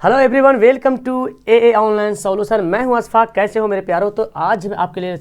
Hello everyone, welcome to a online solution. मैं हूं अशफाक। कैसे हो मेरे प्यारो? तो आज मैं आपके लिए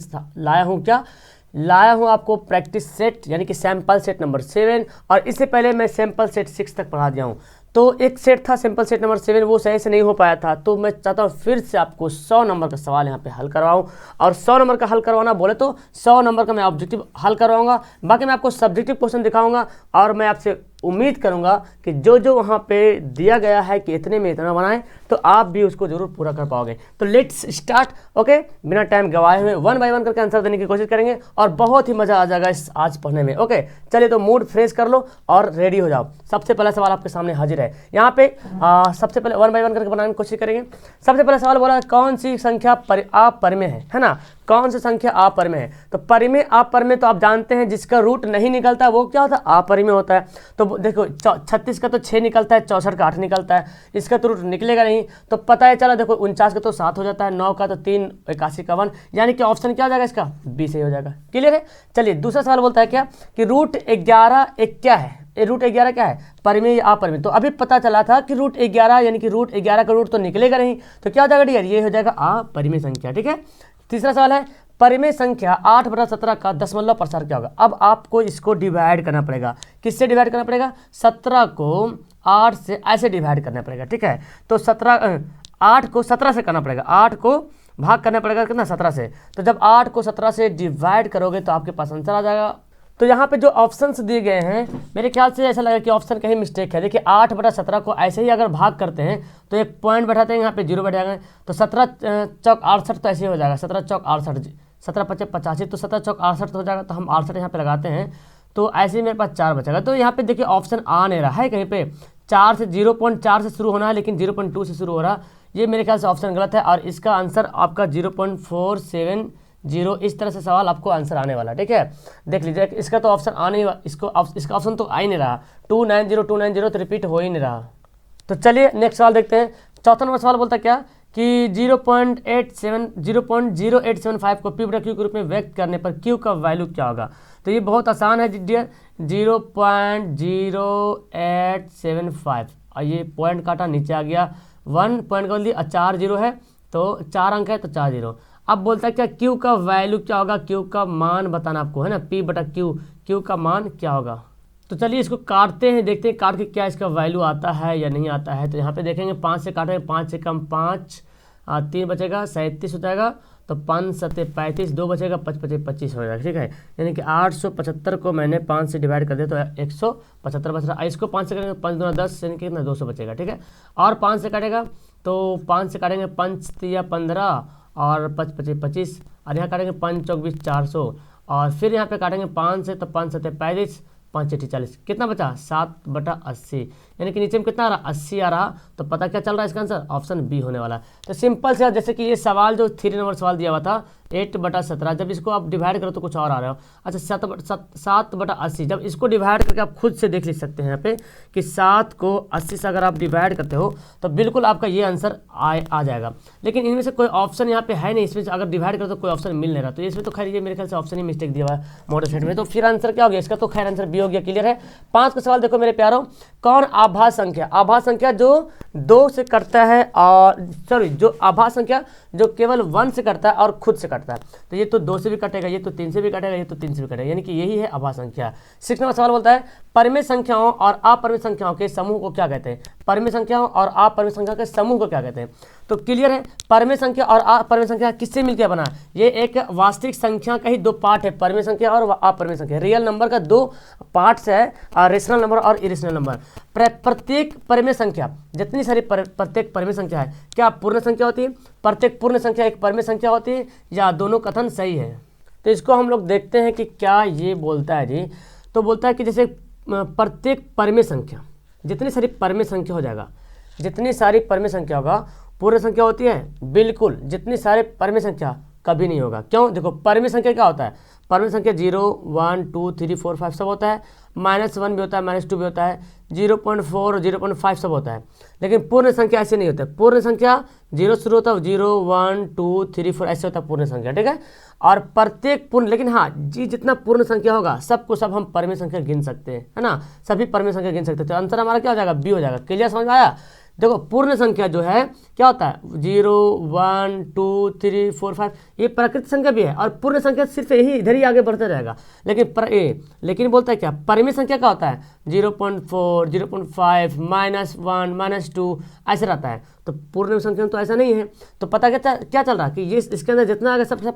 लाया हूं आपको प्रैक्टिस सेट यानी कि सैम्पल सेट नंबर 7। और इससे पहले मैं सैम्पल सेट 6 तक पढ़ा दिया हूं। तो एक सेट था सैम्पल सेट नंबर 7, वो सही से नहीं हो पाया था। तो मैं चाहता हूँ फिर से आपको 100 नंबर का सवाल यहाँ पे हल करवाऊँ। और 100 नंबर का हल करवाना बोले तो 100 नंबर का मैं ऑब्जेक्टिव हल करवाऊंगा। बाकी मैं आपको सब्जेक्टिव क्वेश्चन दिखाऊंगा और मैं आपसे उम्मीद करूंगा कि जो जो वहाँ पे दिया गया है कि इतने में इतना बनाएं, तो आप भी उसको जरूर पूरा कर पाओगे। तो लेट्स स्टार्ट। ओके, बिना टाइम गवाए हुए 1 बाय 1 करके आंसर देने की कोशिश करेंगे और बहुत ही मजा आ जाएगा इस आज पढ़ने में। ओके, चलिए तो मूड फ्रेश कर लो और रेडी हो जाओ। सबसे पहला सवाल आपके सामने हाजिर है यहाँ पे। सबसे पहले 1 बाय 1 करके बनाने की कोशिश करेंगे। सबसे पहला सवाल बोला कौन सी संख्या अपरिमेय है ना? कौन सी संख्या अपरिमेय है? तो परिमेय अपरिमेय तो आप जानते हैं, जिसका रूट नहीं निकलता वो क्या होता है? अपरिमेय होता है। तो देखो 36 का तो 6 निकलता है, 64 का 8 निकलता है, इसका तो रूट निकलेगा नहीं। तो पता है चला, देखो 49 का तो 7 हो जाता है, 9 का तो 3, 81 का 1, यानी कि ऑप्शन क्या हो जाएगा इसका? बी सही हो जाएगा। क्लियर है? चलिए दूसरा सवाल बोलता है क्या कि रूट 11 एक क्या है? रूट 11 क्या है? परिमेय या अपरिमेय? तो अभी पता चला था कि रूट 11 यानी कि रूट 11 का रूट तो निकलेगा नहीं, तो क्या हो जाएगा डियर? ये हो जाएगा अपरिमेय संख्या। ठीक है। तीसरा सवाल है परिमेय संख्या 8/17 का दशमलव प्रसार क्या होगा? अब आपको इसको डिवाइड करना पड़ेगा। किससे डिवाइड करना पड़ेगा? 17 को 8 से ऐसे डिवाइड करना पड़ेगा। ठीक है। तो 8 को 17 से करना पड़ेगा। 8 को भाग करना पड़ेगा कितना? 17 से। तो जब 8 को 17 से डिवाइड करोगे तो आपके पास आंसर आ जाएगा। तो यहाँ पे जो ऑप्शंस दिए गए हैं, मेरे ख्याल से ऐसा लगा कि ऑप्शन कहीं मिस्टेक है। देखिए 8/17 को ऐसे ही अगर भाग करते हैं तो एक पॉइंट बैठाते हैं, यहाँ पे 0 बैठ जाएगा। तो 17 चौक 68 तो ऐसे ही हो जाएगा। 17 चौक 68, 17 पचे 85, तो 17 चौक 68 हो जाएगा। तो हम 68 यहाँ पे लगाते हैं, तो ऐसे ही मेरे पास 4 बचेगा। तो यहाँ पे देखिए ऑप्शन आ नहीं रहा है कहीं पे। 4 से 0.4 से शुरू होना है, लेकिन 0.2 से शुरू हो रहा। ये मेरे ख्याल से ऑप्शन गलत है और इसका आंसर आपका 0.470 इस तरह से सवाल आपको आंसर आने वाला। ठीक है, देख लीजिए इसका तो ऑप्शन आने इसका ऑप्शन तो आ ही नहीं रहा। 290 तो रिपीट हो ही नहीं रहा। तो चलिए नेक्स्ट सवाल देखते हैं। चौथा नंबर सवाल बोलता क्या कि 0.087 को पी बटा क्यू के रूप में व्यक्त करने पर क्यू का वैल्यू क्या होगा? तो ये बहुत आसान है डियर, 0.0875। और ये पॉइंट काटा नीचे आ गया, 1 पॉइंट कर दिया, 4 0 है तो 4 अंक है तो 4 0। अब बोलता है क्या क्यू का वैल्यू क्या होगा? क्यू का मान बताना आपको है ना, पी बटा क्यू का मान क्या होगा? तो चलिए इसको काटते हैं, देखते हैं काट के क्या इसका वैल्यू आता है या नहीं आता है। तो यहाँ पे देखेंगे 5 से काटेंगे, 5 से कम 5, 3 बचेगा 37 हो जाएगा। तो 5 7 35, 2 बचेगा 5 5 25 हो जाएगा। ठीक है, यानी कि 875 को मैंने 5 से डिवाइड कर दिया तो 175 बच रहा। इसको 5 से करेंगे 5 दूना 10, यानी कि कितना? 200 बचेगा। ठीक है, और 5 से काटेगा तो 5 से काटेंगे 5 3 15 और 5 5 25, और यहाँ काटेंगे 5 चौक 20, 400। और फिर यहाँ पे काटेंगे 5 से तो 5 7 35, 5 8 40, कितना बचा? 7/80, यानी कि नीचे में कितना आ रहा? 80 आ रहा। तो पता क्या चल रहा है इसका आंसर? ऑप्शन बी होने वाला है। तो सिंपल से, जैसे कि ये सवाल जो 3 नंबर सवाल दिया हुआ था 8/17, जब इसको आप डिवाइड करो तो कुछ और आ रहा हो। अच्छा 7/80, जब इसको डिवाइड करके आप खुद से देख लिख सकते हैं यहाँ पे कि 7 को 80 से अगर आप डिवाइड करते हो तो बिल्कुल आपका ये आंसर आ जाएगा। लेकिन इनमें से कोई ऑप्शन यहाँ पे है नहीं, इसमें अगर डिवाइड करो तो कोई ऑप्शन मिल नहीं रहा। तो इसमें तो खैर ये मेरे ख्याल से ऑप्शन ही मिस्टेक दिया हुआ है मॉडल सेट में। तो फिर आंसर क्या हो गया इसका? तो खैर आंसर बी हो गया। क्लियर है? 5 का सवाल देखो मेरे प्यारों, कौन आभास संख्या जो 2 से कटता है और जो आभास संख्या जो केवल 1 से कटता है और खुद से कटता है। तो ये तो 2 से भी कटेगा, ये तो 3 से भी कटेगा, ये तो 3 से भी कटेगा, यानी कि यही है आभास संख्या। 6 नंबर सवाल बोलता है परिमेय संख्याओं और अपरिमेय संख्याओं के समूह को क्या कहते हैं? परिमेय संख्याओं और अपरिमेय संख्या के समूह को क्या कहते हैं? तो क्लियर है, परिमेय संख्या और अपरिमेय संख्या किससे मिलकर बना? ये एक वास्तविक संख्या का ही 2 पार्ट है, परिमेय संख्या और अपरिमेय संख्या। रियल नंबर का 2 पार्ट्स है, रेशनल नंबर और इरेशनल नंबर। प्रत्येक परिमेय संख्या, जितनी सारी प्रत्येक परिमेय संख्या है, क्या पूर्ण संख्या होती है? प्रत्येक पूर्ण संख्या एक परिमेय संख्या होती है, या दोनों कथन सही है? तो इसको हम लोग देखते हैं कि क्या ये बोलता है जी। तो बोलता है कि जैसे प्रत्येक परिमेय संख्या, जितनी सारी परिमेय संख्या हो जाएगा, जितनी सारी परिमेय संख्या होगा पूर्ण संख्या होती है? बिल्कुल, जितनी सारे परिमेय संख्या कभी नहीं होगा। क्यों? देखो परिमेय संख्या क्या होता है? परिमेय संख्या 0 1 2 3 4 5 सब होता है, -1 भी होता है, -2 भी होता है, 0.4 और 0.5 सब होता है। लेकिन पूर्ण संख्या ऐसे नहीं होता है। पूर्ण संख्या 0 शुरू होता है, 0 1 2 3 4 ऐसे होता है पूर्ण संख्या। ठीक है, और प्रत्येक पूर्ण, लेकिन हाँ जी जितना पूर्ण संख्या होगा सबको सब हम परिमेय संख्या गिन सकते हैं, है ना, सभी परिमेय संख्या गिन सकते हैं। तो आंसर हमारा क्या हो जाएगा? बी हो जाएगा। क्लियर? समझ में आया? देखो पूर्ण संख्या जो है क्या होता है 0 1 2 3 4 5, ये प्राकृतिक संख्या भी है और पूर्ण संख्या सिर्फ यही इधर ही आगे बढ़ता रहेगा। लेकिन बोलता है क्या परिमेय संख्या क्या होता है 0.4 0.5 -1 -2 ऐसे रहता है। तो पूर्ण संख्या में तो ऐसा नहीं है। तो पता क्या चल रहा है कि ये इसके अंदर जितना आगे सबसे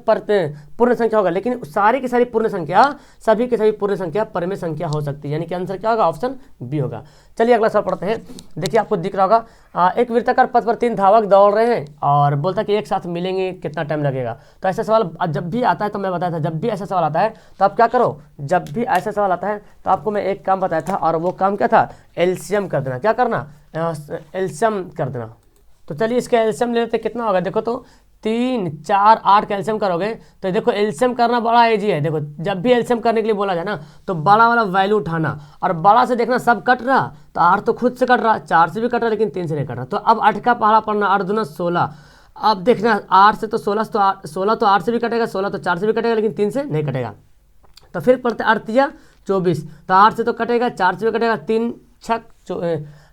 पूर्ण संख्या होगा, लेकिन सारी की सारी पूर्ण संख्या सभी की सभी पूर्ण संख्या परिमेय संख्या हो सकती है, यानी कि आंसर क्या होगा ऑप्शन बी होगा। चलिए अगला सवाल पढ़ते हैं। देखिए आपको दिख रहा होगा एक वृत्ताकार पथ पर 3 धावक दौड़ रहे हैं और बोलता है कि एक साथ मिलेंगे कितना टाइम लगेगा। तो ऐसा सवाल जब भी आता है, तो मैं बताया था जब भी ऐसा सवाल आता है तो आप क्या करो, जब भी ऐसा सवाल आता है तो आपको मैं एक काम बताया था और वो काम क्या था, एलसीएम कर देना। क्या करना, एलसीएम कर देना। तो चलिए इसका एलसीएम ले लेते, कितना होगा देखो तो 3 4 8 का एलसीएम करोगे तो देखो एलसीएम करना बड़ा इजी है। देखो जब भी एलसीएम करने के लिए बोला जाए ना तो बड़ा वाला वैल्यू उठाना और बड़ा से देखना सब कट रहा, तो 8 तो खुद से कट रहा, 4 से भी कट रहा लेकिन 3 से नहीं कट रहा। तो अब 8 का पहाड़ा पढ़ना, 8 दूना 16। अब देखना 8 से तो 16 तो 8 से भी कटेगा, 16 तो 4 से भी कटेगा लेकिन 3 से नहीं कटेगा। तो फिर पढ़ते 8 3 24, तो 8 से तो कटेगा, 4 से भी कटेगा, 3 6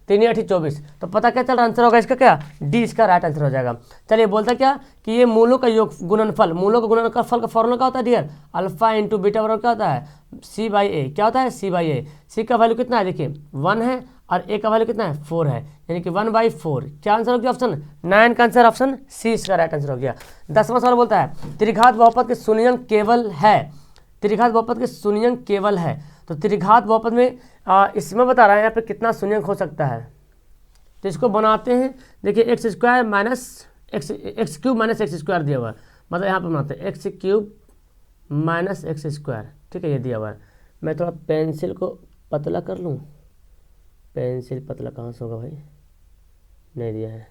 3 8 24। तो पता क्या चल रहा आंसर होगा इसका क्या, डी इसका राइट आंसर हो जाएगा। चलिए बोलता क्या कि ये मूलों का योग गुणनफल, मूलों का गुणनफल का फॉर्मूला क्या होता है डियर, अल्फा इंटू बीटा बराबर क्या होता है c/a। क्या होता है c/a। c का वैल्यू कितना है देखिए 1 है और a का वैल्यू कितना है 4 है, यानी कि 1/4। क्या आंसर हो गया ऑप्शन 9 का आंसर ऑप्शन सी इसका राइट आंसर हो गया। 10वां सवाल बोलता है त्रिघात बहुपद के शून्यंक केवल है, त्रिघात बहुपद के शून्यंक केवल है। तो त्रिघात बहुपद में इसमें बता रहा है यहाँ पे कितना शून्यंक हो सकता है। तो इसको बनाते हैं, देखिए x cube minus x square दिया हुआ है, मतलब यहाँ पे बनाते हैं x cube minus x square, ठीक है ये दिया हुआ है। मैं थोड़ा पेंसिल को पतला कर लूँ, पेंसिल पतला कहाँ से होगा भाई, नहीं दिया है,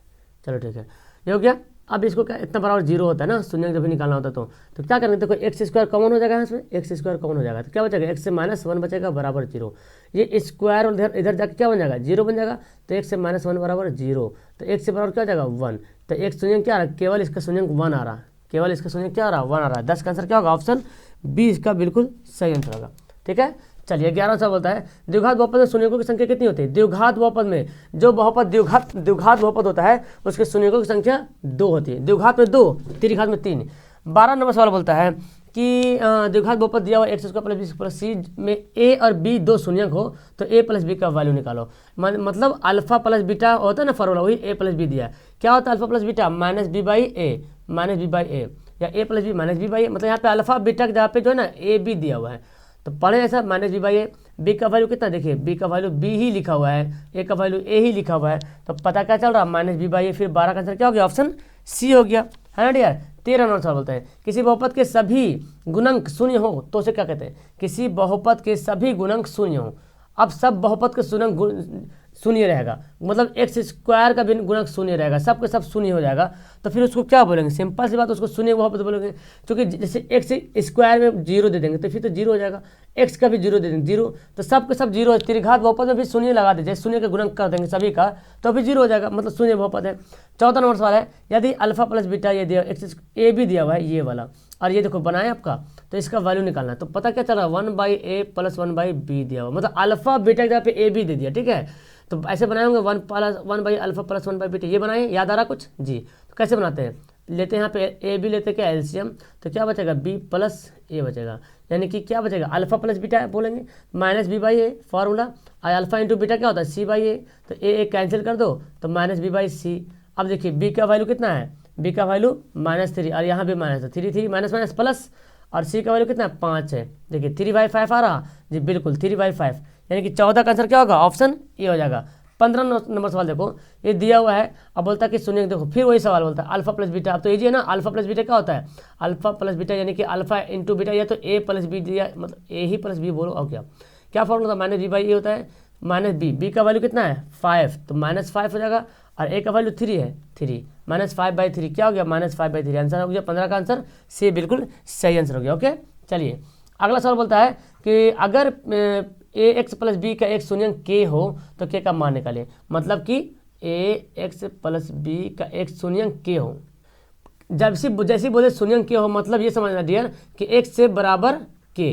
चलो ठीक है ये हो गया। अब इसको क्या इतना बराबर 0 होता है ना, शून्यंक जब भी निकालना होता है तो क्या करेंगे, देखो एक्स स्क्वायर कॉमन हो जाएगा, इसमें एक्स स्क्वायर कॉमन हो जाएगा तो क्या बचेगा, एक्स से -1 बचेगा बराबर 0। ये स्क्वायर इधर जाकर क्या बन जाएगा 0 बन जाएगा, तो एक्स से -1 बराबर 0, तो एक्स से बराबर क्या हो जाएगा 1। तो एक शून्यंक क्या आ रहा है, केवल इसका शून्यंक 1 आ रहा है, केवल इसका शून्यंक क्या आ रहा है 1 आ रहा है। 10 का आंसर क्या होगा ऑप्शन बी इसका बिल्कुल सही आंसर होगा, ठीक है। चलिए 11वां सवाल बोलता है द्विघात बहुपद में शून्यकों की संख्या कितनी होती है। द्विघात बहुपद में जो बहुपद द्विघात बहुपद होता है उसके शून्यकों की संख्या 2 होती है। द्विघात में 2, त्रिघात में 3। 12 नंबर सवाल बोलता है कि द्विघात बहुपद दिया हुआ x square plus b plus c में ए और बी 2 शून्यक हो तो ए प्लस बी का वैल्यू निकालो। मतलब अल्फा प्लस बीटा होता है ना फॉर्मूला, वही ए प्लस बी दिया। क्या होता है अल्फा प्लस बीटा -b/a या a प्लस बी -b/a, मतलब यहाँ पे अल्फा बीटा के जगह पे जो है ना ए बी दिया हुआ है। तो पढ़े ऐसा -b/a, बी का वैल्यू कितना देखिए बी का वैल्यू बी ही लिखा हुआ है, ए का वैल्यू ए ही लिखा हुआ है, तो पता क्या चल रहा -b/a। फिर 12 का आंसर क्या हो गया ऑप्शन सी हो गया, है ना डियर। 13 नंबर सवाल बोलते हैं किसी बहुपद के सभी गुणक शून्य हो तो उसे क्या कहते हैं। किसी बहुपद के सभी गुणक शून्य हो, अब सब बहुपद के शून्य शून्य रहेगा, मतलब एक्स स्क्वायर का भी गुणक शून्य रहेगा, सब के सब शून्य हो जाएगा, तो फिर उसको क्या बोलेंगे, सिंपल सी बात उसको शून्य बहुपद बोलेंगे। क्योंकि जैसे एक्स स्क्वायर में 0 दे देंगे तो फिर तो 0 हो जाएगा, एक्स का भी 0 दे देंगे 0, तो सब के सब 0। त्रिघात बहुपद में भी शून्य लगा दीजिए, शून्य का गुणक कर देंगे सभी का तो भी 0 हो जाएगा, मतलब शून्य बहुपद है। 14 नंबर सवाल है यदि अल्फा प्लस बीटा ये दिया एक्स ए भी दिया हुआ है ये वाला, और ये देखो बनाए आपका, तो इसका वैल्यू निकालना है। तो पता क्या चल रहा है 1/a प्लस 1/b दिया हुआ, मतलब अल्फा बीटा की जगह पे ए बी दे दिया, ठीक है। तो ऐसे बनाए होंगे 1/अल्फा प्लस 1/बीटा, ये बनाए, याद आ रहा कुछ जी। तो कैसे बनाते हैं, लेते हैं यहाँ पे ए बी लेते क्या एलसीएम, तो क्या बचेगा b प्लस ए बचेगा, यानी कि क्या बचेगा अल्फा प्लस बीटा बोलेंगे -b/a फार्मूला, और अल्फा इंटू बीटा क्या होता है c/a, तो ए कैंसिल कर दो तो -b/c। अब देखिए b का वैल्यू कितना है, b का वैल्यू -3 और यहाँ भी -3 माइनस प्लस, और c का वैल्यू कितना है 5 है। देखिए 3/5 आ रहा जी, बिल्कुल 3/5, यानी कि 14 का आंसर क्या होगा ऑप्शन ए हो जाएगा। 15 नंबर सवाल देखो ये दिया हुआ है, अब बोलता है कि शून्य देखो, फिर वही सवाल बोलता है अल्फा प्लस बीटा। अब तो इजी है ना, अल्फा प्लस बीटा क्या होता है, अल्फा प्लस बीटा यानी कि अल्फा इंटू बीटा, या तो ए प्लस बी दिया, मतलब ए ही प्लस बी बोलो, और क्या फॉर्मूला था -b/a होता है -b का वैल्यू कितना है 5, तो -5 हो जाएगा, और ए का वैल्यू 3 है 3, -5/3 क्या हो गया -5/3, आंसर हो गया 15 का आंसर सी बिल्कुल सही आंसर हो गया। ओके चलिए अगला सवाल बोलता है कि अगर ए एक्स प्लस बी का एक शून्यंक के हो तो के का मान निकालिए। मतलब कि ए एक्स प्लस बी का एक शून्यंक के हो, जैसे बोले शून्यंक के हो, मतलब ये समझना डियर कि एक्स से बराबर के,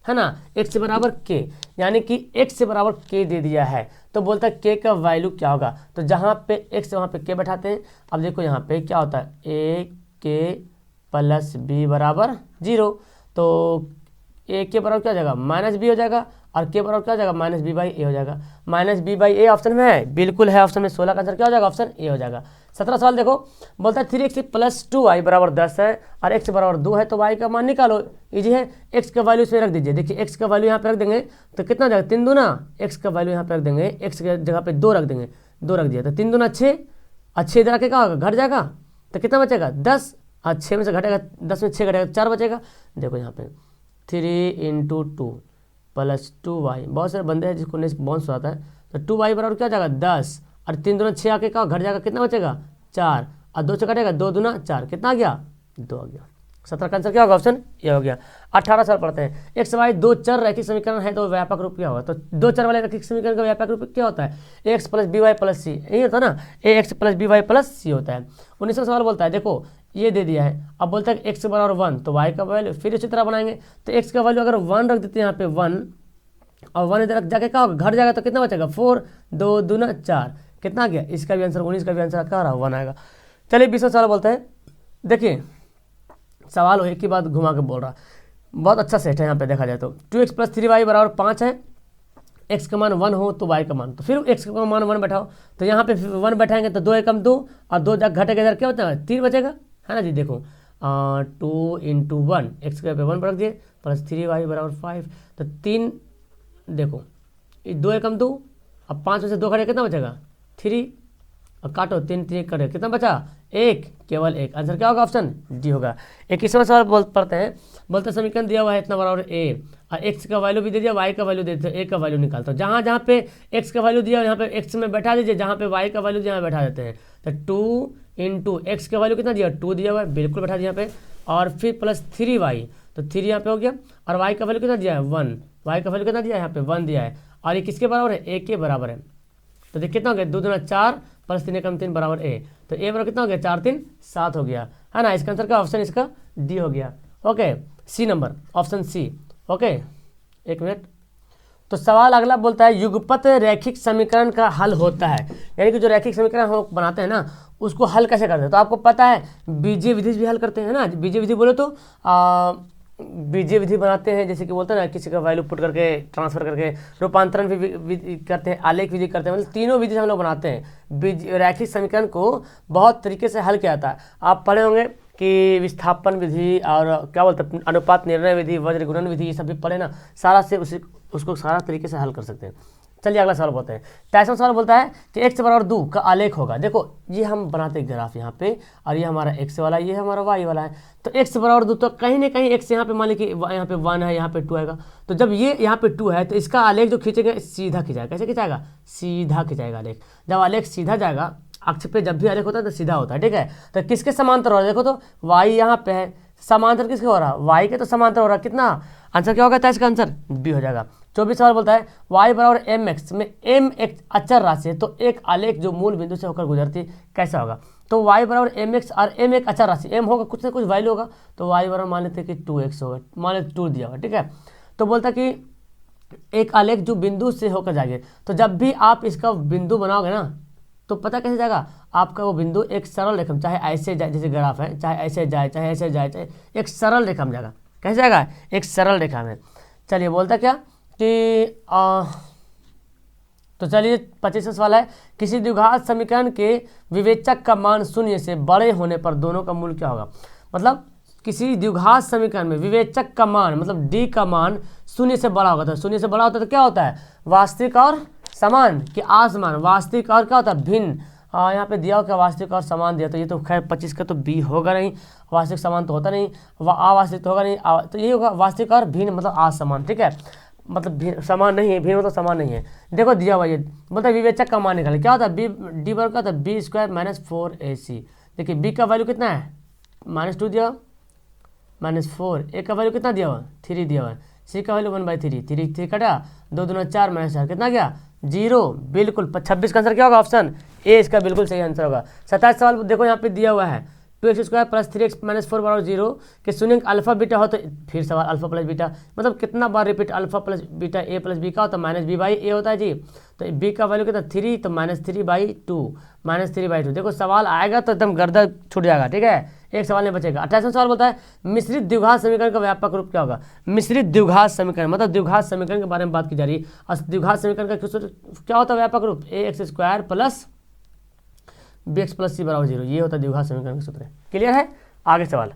है ना, एक्स से बराबर के, यानी कि एक्स से बराबर के दे दिया है तो बोलता है के का वैल्यू क्या होगा। तो जहाँ पे एक्स वहाँ पे के बैठाते हैं। अब देखो यहाँ पे क्या होता है, ए के प्लस बी बराबर 0। तो ए के बराबर क्या हो जाएगा, माइनस बी हो जाएगा, और के बराबर क्या हो जाएगा, माइनस बी बाई ए हो जाएगा। Minus B by A option में है, बिल्कुल है ऑप्शन में। 16 का आंसर क्या हो जाएगा, ऑप्शन ए हो जाएगा। 17 सवाल देखो, बोलता है 3x प्लस 2y बराबर 10 है और x बराबर 2 है, तो y का मान निकालो। इजी है, x का वैल्यू इसमें रख दीजिए। देखिए x का वैल्यू यहाँ पे रख देंगे तो कितना हो जाएगा, 3 दूना, x का वैल्यू यहाँ पे रख देंगे, x की जगह पे 2 रख देंगे, 2 रख दिया तो 3 दूना 6, और 6 इधर आके क्या होगा, घट जाएगा, तो कितना बचेगा 10, और 6 में से घटेगा 10 में 6 घटेगा 4 बचेगा। देखो यहाँ पे 3 × 2 प्लस 2y, बहुत सारे बंदे हैं जिसको नेक्स्ट बहुत आता है, तो 2y बराबर क्या हो जाएगा 10, और 3 दूना 6 आके क्या घट जाएगा, कितना बचेगा 4, और 2 से घटेगा 2 दूना 4, कितना आ गया 2 आ गया। 17 का आंसर क्या होगा, ऑप्शन ये हो गया। 18 साल पढ़ते हैं, एक्स वाई दो चर रैखिक समीकरण है तो व्यापक रूप क्या होगा। तो दो चर वाले रैखिक समीकरण का व्यापक रूप क्या होता है, x plus b y plus c, यही होता है ना, a x plus b y plus c होता है। 19वां सवाल बोलता है, देखो ये दे दिया है, अब बोलता है एक्स बराबर 1 तो वाई का वैल्यू फिर इसी तरह बनाएंगे। तो एक्स का वैल्यू अगर 1 रख देते हैं यहाँ पे 1, और 1 इधर जाके क्या होगा, घट जाएगा तो कितना बचेगा 4, 2 दूना 4, कितना आ गया, इसका भी आंसर 19 का भी आंसर क्या रहा 1 आएगा। चलिए 20वां सवाल बोलता है, देखिए सवाल एक ही बात घुमा के बोल रहा, बहुत अच्छा सेट है यहाँ पे देखा जाए तो 2x प्लस 3y बराबर 5 है, x का मान 1 हो तो y का मान, तो फिर x का मान 1 बैठाओ, तो यहाँ पे 1 बैठाएंगे तो 2 एकम 2 और 2 घटेगा इधर क्या होता है 3 बचेगा, है ना जी। देखो 2 × 1 x के पे 1 रख दिए प्लस 3y बराबर 5, तो 3 देखो 2 एकम 2 अब 5 में से 2 घटेगा कितना बचेगा 3, और काटो 3 3 कटे कितना बचा 1, केवल 1, आंसर क्या होगा, ऑप्शन डी होगा। 21वां सवाल पढ़ते हैं, बोलते समीकरण दिया हुआ है इतना बराबर a, और x का वैल्यू भी दे दिया, y का वैल्यू दे दिया, a का वैल्यू निकालते हो, जहाँ जहाँ पे x का वैल्यू दिया यहाँ पे x में बैठा दीजिए, जहाँ पे y का वैल्यू यहाँ बैठा देते हैं। तो 2 × x का वैल्यू कितना दिया 2 दिया हुआ है, बिल्कुल बैठा दिया यहाँ पे, और फिर प्लस 3y, तो 3 यहाँ पे हो गया, और y का वैल्यू कितना दिया है 1, y का वैल्यू कितना दिया है यहाँ पे 1 दिया है, और ये किसके बराबर है a के बराबर है। तो देखिए कितना हो गया 2 दूना 4 प्लस 3 एकम 3 बराबर a, तो a बराबर कितना हो गया 4 3 7 हो गया, है ना। इसका आंसर का ऑप्शन इसका डी हो गया। Okay C number, option C. Okay एक मिनट, तो सवाल अगला बोलता है युगपत रैखिक समीकरण का हल होता है, यानी कि जो रैखिक समीकरण हम लोग बनाते हैं ना उसको हल कैसे करते हैं। तो आपको पता है बीजीय विधि भी हल करते हैं ना, बीजीय विधि बोले तो बीजीय विधि बनाते हैं, जैसे कि बोलते हैं ना किसी का वैल्यू पुट करके ट्रांसफर करके, रूपांतरण भी करते हैं, आलेख विधि करते हैं, मतलब तीनों विधि से हम लोग बनाते हैं। रैखिक समीकरण को बहुत तरीके से हल किया जाता है, आप पढ़े होंगे कि विस्थापन विधि और क्या बोलते हैं अनुपात निर्णय विधि, वज्र गुणन विधि, ये सब भी पढ़े ना, सारा से उसको सारा तरीके से हल कर सकते हैं। चलिए अगला सवाल बोलते हैं। 23वां सवाल बोलता है कि x बराबर 2 का आलेख होगा। देखो ये हम बनाते हैं ग्राफ यहाँ पे, और ये हमारा x वाला, ये हमारा y वाला है, तो x बराबर 2, तो कहीं ना कहीं x यहाँ पे मान लीजिए कि यहाँ पे 1 है, यहाँ पे 2 आएगा, तो जब ये यहाँ पे 2 है तो इसका आलेख जो खींचेगा सीधा खिंचाएगा, कैसे खिंचाएगा सीधा खिंचाएगा आलेख। जब आलेख सीधा जाएगा, अक्ष पे जब भी आलेख होता है तो सीधा होता है, ठीक है। तो किसके समांतर हो रहा है, देखो तो y यहाँ पे है, समांतर किसके हो रहा है y के, तो समांतर हो रहा है, कितना आंसर क्या होगा, तो इसका आंसर बी हो जाएगा। 24 सवाल बोलता है y बराबर mx में m एक अचर राशि है, तो एक आलेख जो मूल बिंदु से होकर गुजरती कैसा होगा। तो y बराबर mx और m एक अचर राशि, m होगा कुछ ना कुछ वैल्यू होगा, तो y बराबर मान लेते हैं कि 2x होगा, मान लेते 2 दिया होगा, ठीक है। तो बोलता कि एक आलेख जो बिंदु से होकर जाएंगे, तो जब भी आप इसका बिंदु बनाओगे ना तो पता कैसे जाएगा आपका वो बिंदु, एक सरल रेखा, चाहे ऐसे जाए जैसे ग्राफ है, चाहे ऐसे जाए चाहे ऐसे जाए, चाहे एक सरल रेखा में जाएगा, कैसे जाएगा एक सरल रेखा में। चलिए बोलता क्या कि तो चलिए 25वां सवाल है, किसी द्विघात समीकरण के विवेचक का मान 0 से बड़े होने पर दोनों का मूल क्या होगा। मतलब किसी द्विघात समीकरण में विवेचक का मान मतलब d का मान 0 से बड़ा होगा, तो 0 से बड़ा होता है तो क्या होता है वास्तविक और समान कि असमान, वास्तविक और क्या होता है भिन्न। यहाँ पे दिया हो क्या वास्तविक और समान दिया, तो ये तो खैर 25 का तो बी होगा नहीं, वास्तविक समान तो होता नहीं, अवास्तविक तो होगा नहीं, तो ये होगा वास्तविक और भिन्न मतलब असमान, ठीक है। मतलब समान नहीं है, भिन्न मतलब समान नहीं है। देखो दिया हुआ ये बोलता है विवेचक का मान निकालें, क्या होता है बी डी बराबर क्या होता है बी स्क्वायर माइनस 4ac। देखिए बी का वैल्यू कितना है -2 दिया -4, ए का वैल्यू कितना दिया हुआ 3 दिया हुआ है, सी का वैल्यू 1/3, 3 कटा 2 दूना 4 -4 कितना गया 0, बिल्कुल 26 का आंसर क्या होगा ऑप्शन ए इसका बिल्कुल सही आंसर होगा। 27 सवाल देखो यहाँ पे दिया हुआ है 2x² प्लस 3x माइनस 4 बराबर 0 कि शून्य अल्फा बीटा हो तो फिर सवाल अल्फा प्लस बीटा मतलब कितना बार repeat alpha plus beta a plus B का होता है माइनस बी बाई ए होता है जी। तो बी का वैल्यू कितना 3 तो -3/2 -3/2। देखो सवाल आएगा तो एकदम गर्दन छूट जाएगा, ठीक है, एक सवाल नहीं बचेगा। 28वां सवाल बोलता है मिश्रित द्विघात समीकरण का व्यापक रूप क्या होगा। मिश्रित द्विघात समीकरण मतलब द्विघात समीकरण के बारे में बात की जा रही है। और द्विघात समीकरण का क्या होता है व्यापक रूप ax² plus bx plus c बराबर 0, ये होता है द्विघात समीकरण का सूत्र। क्लियर है। आगे सवाल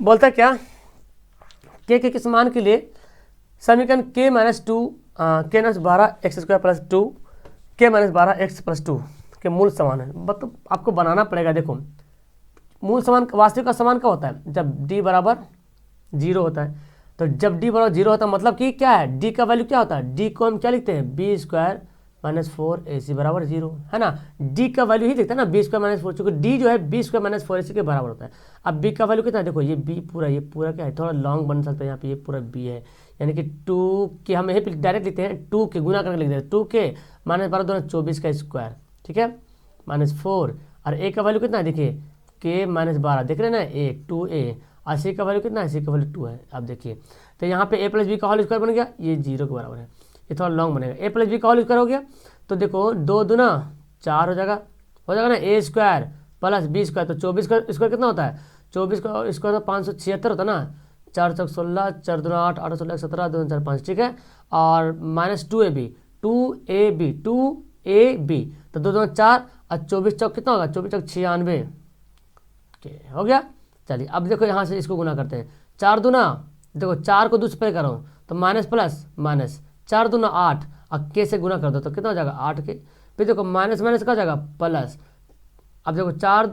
बोलता है क्या के किस मान के लिए समीकरण k minus 2 k minus 12x² plus 2 k minus 12x plus 2 के मूल समान है। मतलब आपको बनाना पड़ेगा। देखो मूल समान वास्तविक का समान कब होता है जब d बराबर 0 होता है। तो जब d बराबर 0 होता है मतलब कि क्या है d का वैल्यू क्या होता है, d को हम क्या लिखते हैं b² माइनस 4ac बराबर 0 है ना। d का वैल्यू ही लिखते हैं ना b² माइनस 4, चूँकि d जो है b² माइनस 4ac के बराबर होता है। अब b का वैल्यू कितना है, देखो ये b ये पूरा क्या है, थोड़ा लॉन्ग बन सकता है, यहाँ पे ये पूरा b है, यानी कि 2 के हम यही डायरेक्ट लिखते हैं 2 के गुना करके लिख देते हैं 2 के माइनस 12 दूना 24 का स्क्वायर, ठीक है, माइनस 4 और a का वैल्यू कितना है देखिए k माइनस 12 देख रहे हैं ना 2a और c का वैल्यू कितना है, c का वैल्यू 2 है। अब देखिए तो यहाँ पे a प्लस बी का होल स्क्वायर बन गया, ये 0 के बराबर है, ये थोड़ा लॉन्ग बनेगा। a प्लस बी का होल स्क्वायर हो गया तो देखो 2 दूना 4 हो जाएगा ना a² प्लस b² तो 24 का स्क्वायर कितना होता है 24 का स्क्वायर तो 576 होता है ना, 4 चौक 16 4 दूना 8 8 16 17 2 4 5, ठीक है, और माइनस 2ab तो 2 दूना 4 और 24 चौक कितना होगा 24 चौक 96 हो गया। चलिए अब देखो यहाँ से इसको गुना करते हैं 4 दूना देखो 4 को 2 से पहले करो तो माइनस प्लस माइनस 4 दूना 8 और के से गुना कर दो तो कितना हो जाएगा 8 के, फिर देखो माइनस माइनस का हो जाएगा प्लस। अब देखो 4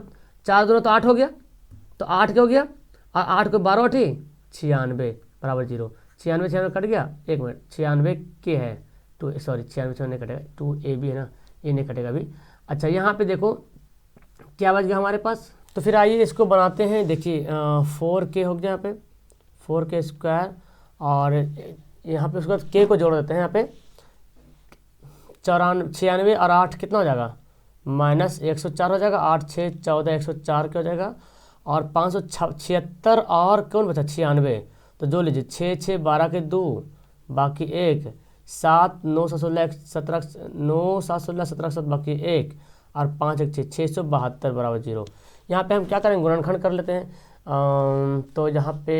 दूना तो 8 हो गया तो 8 के हो गया और 8 को 12 8 96 बराबर 0, 96 कट गया, 1 मिनट 96 के है 2 सॉरी 96 नहीं कटेगा 2ab है ना, ये नहीं कटेगा अभी। अच्छा यहाँ पे देखो क्या बच गया हमारे पास, तो फिर आइए इसको बनाते हैं। देखिए 4k हो गया यहाँ पे 4k² और यहाँ पे उसके बाद k को जोड़ देते हैं यहाँ पे 96 और 8 कितना हो जाएगा माइनस 104 हो जाएगा, 8 6 14 104 के हो जाएगा और 576 और कौन बचा 96 तो जो लीजिए 6 6 12 के 2 बाकी 1 7 9 16 17 9 7 16 17 7 बाकी 1 और 5 1 6 672 बराबर 0। यहाँ पे हम क्या करेंगे गुणनखंड कर लेते हैं। तो यहाँ पे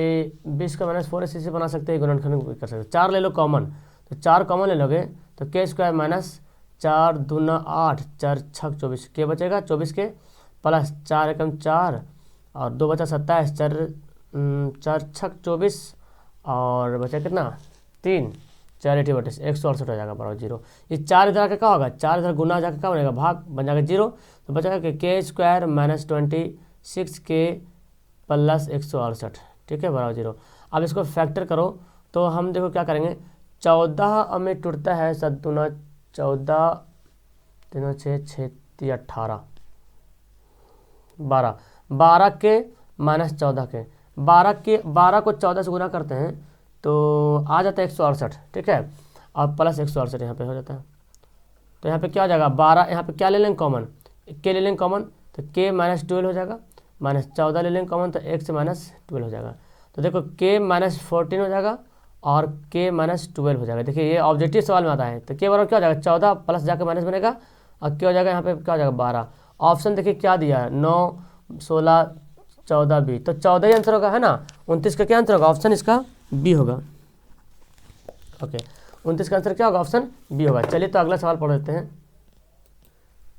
20 का माइनस 4 से बना सकते हैं, गुणनखंड कर सकते हैं। 4 ले लो कॉमन तो 4 कॉमन ले लोगे तो k² माइनस 4 दूना 8 4 छक 24 के बचेगा 24 के प्लस 4 एकम 4 और 2 बचा 27 4 छक 24 और बचा कितना 3 4 80 बटे 168 हो जाएगा बराबर 0। ये 4 इधर आके क्या होगा 4 इधर गुना जाकर क्या बनेगा भाग बन जाएगा 0 तो बचेगा कि k² माइनस 26k प्लस 168, ठीक है बराबर 0। अब इसको फैक्टर करो तो हम देखो क्या करेंगे 14 में टूटता है 7 दूना 14 3 6 6 18 12 के माइनस 14 के 12 को 14 से गुना करते हैं तो आ जाता है 168, ठीक है, और प्लस 168 यहाँ पे हो जाता है। तो यहाँ पे क्या हो जाएगा 12 यहाँ पे क्या ले लेंगे कॉमन के ले लेंगे कॉमन तो k माइनस 12 हो जाएगा, माइनस 14 ले लेंगे कॉमन तो 1 से माइनस 12 हो जाएगा। तो देखो k माइनस 14 हो जाएगा और k माइनस 12 हो जाएगा। देखिए ये ऑब्जेक्टिव सवाल में आता है तो k बराबर क्या हो जाएगा 14 प्लस जाकर माइनस बनेगा और क्या हो जाएगा यहाँ पे क्या हो जाएगा 12। ऑप्शन देखिए क्या दिया है 9 16 14 बी तो 14 ही आंसर होगा है ना। 29 का क्या आंसर होगा ऑप्शन इसका बी होगा। ओके 29 का आंसर क्या होगा ऑप्शन बी होगा। चलिए तो अगला सवाल पढ़ लेते हैं।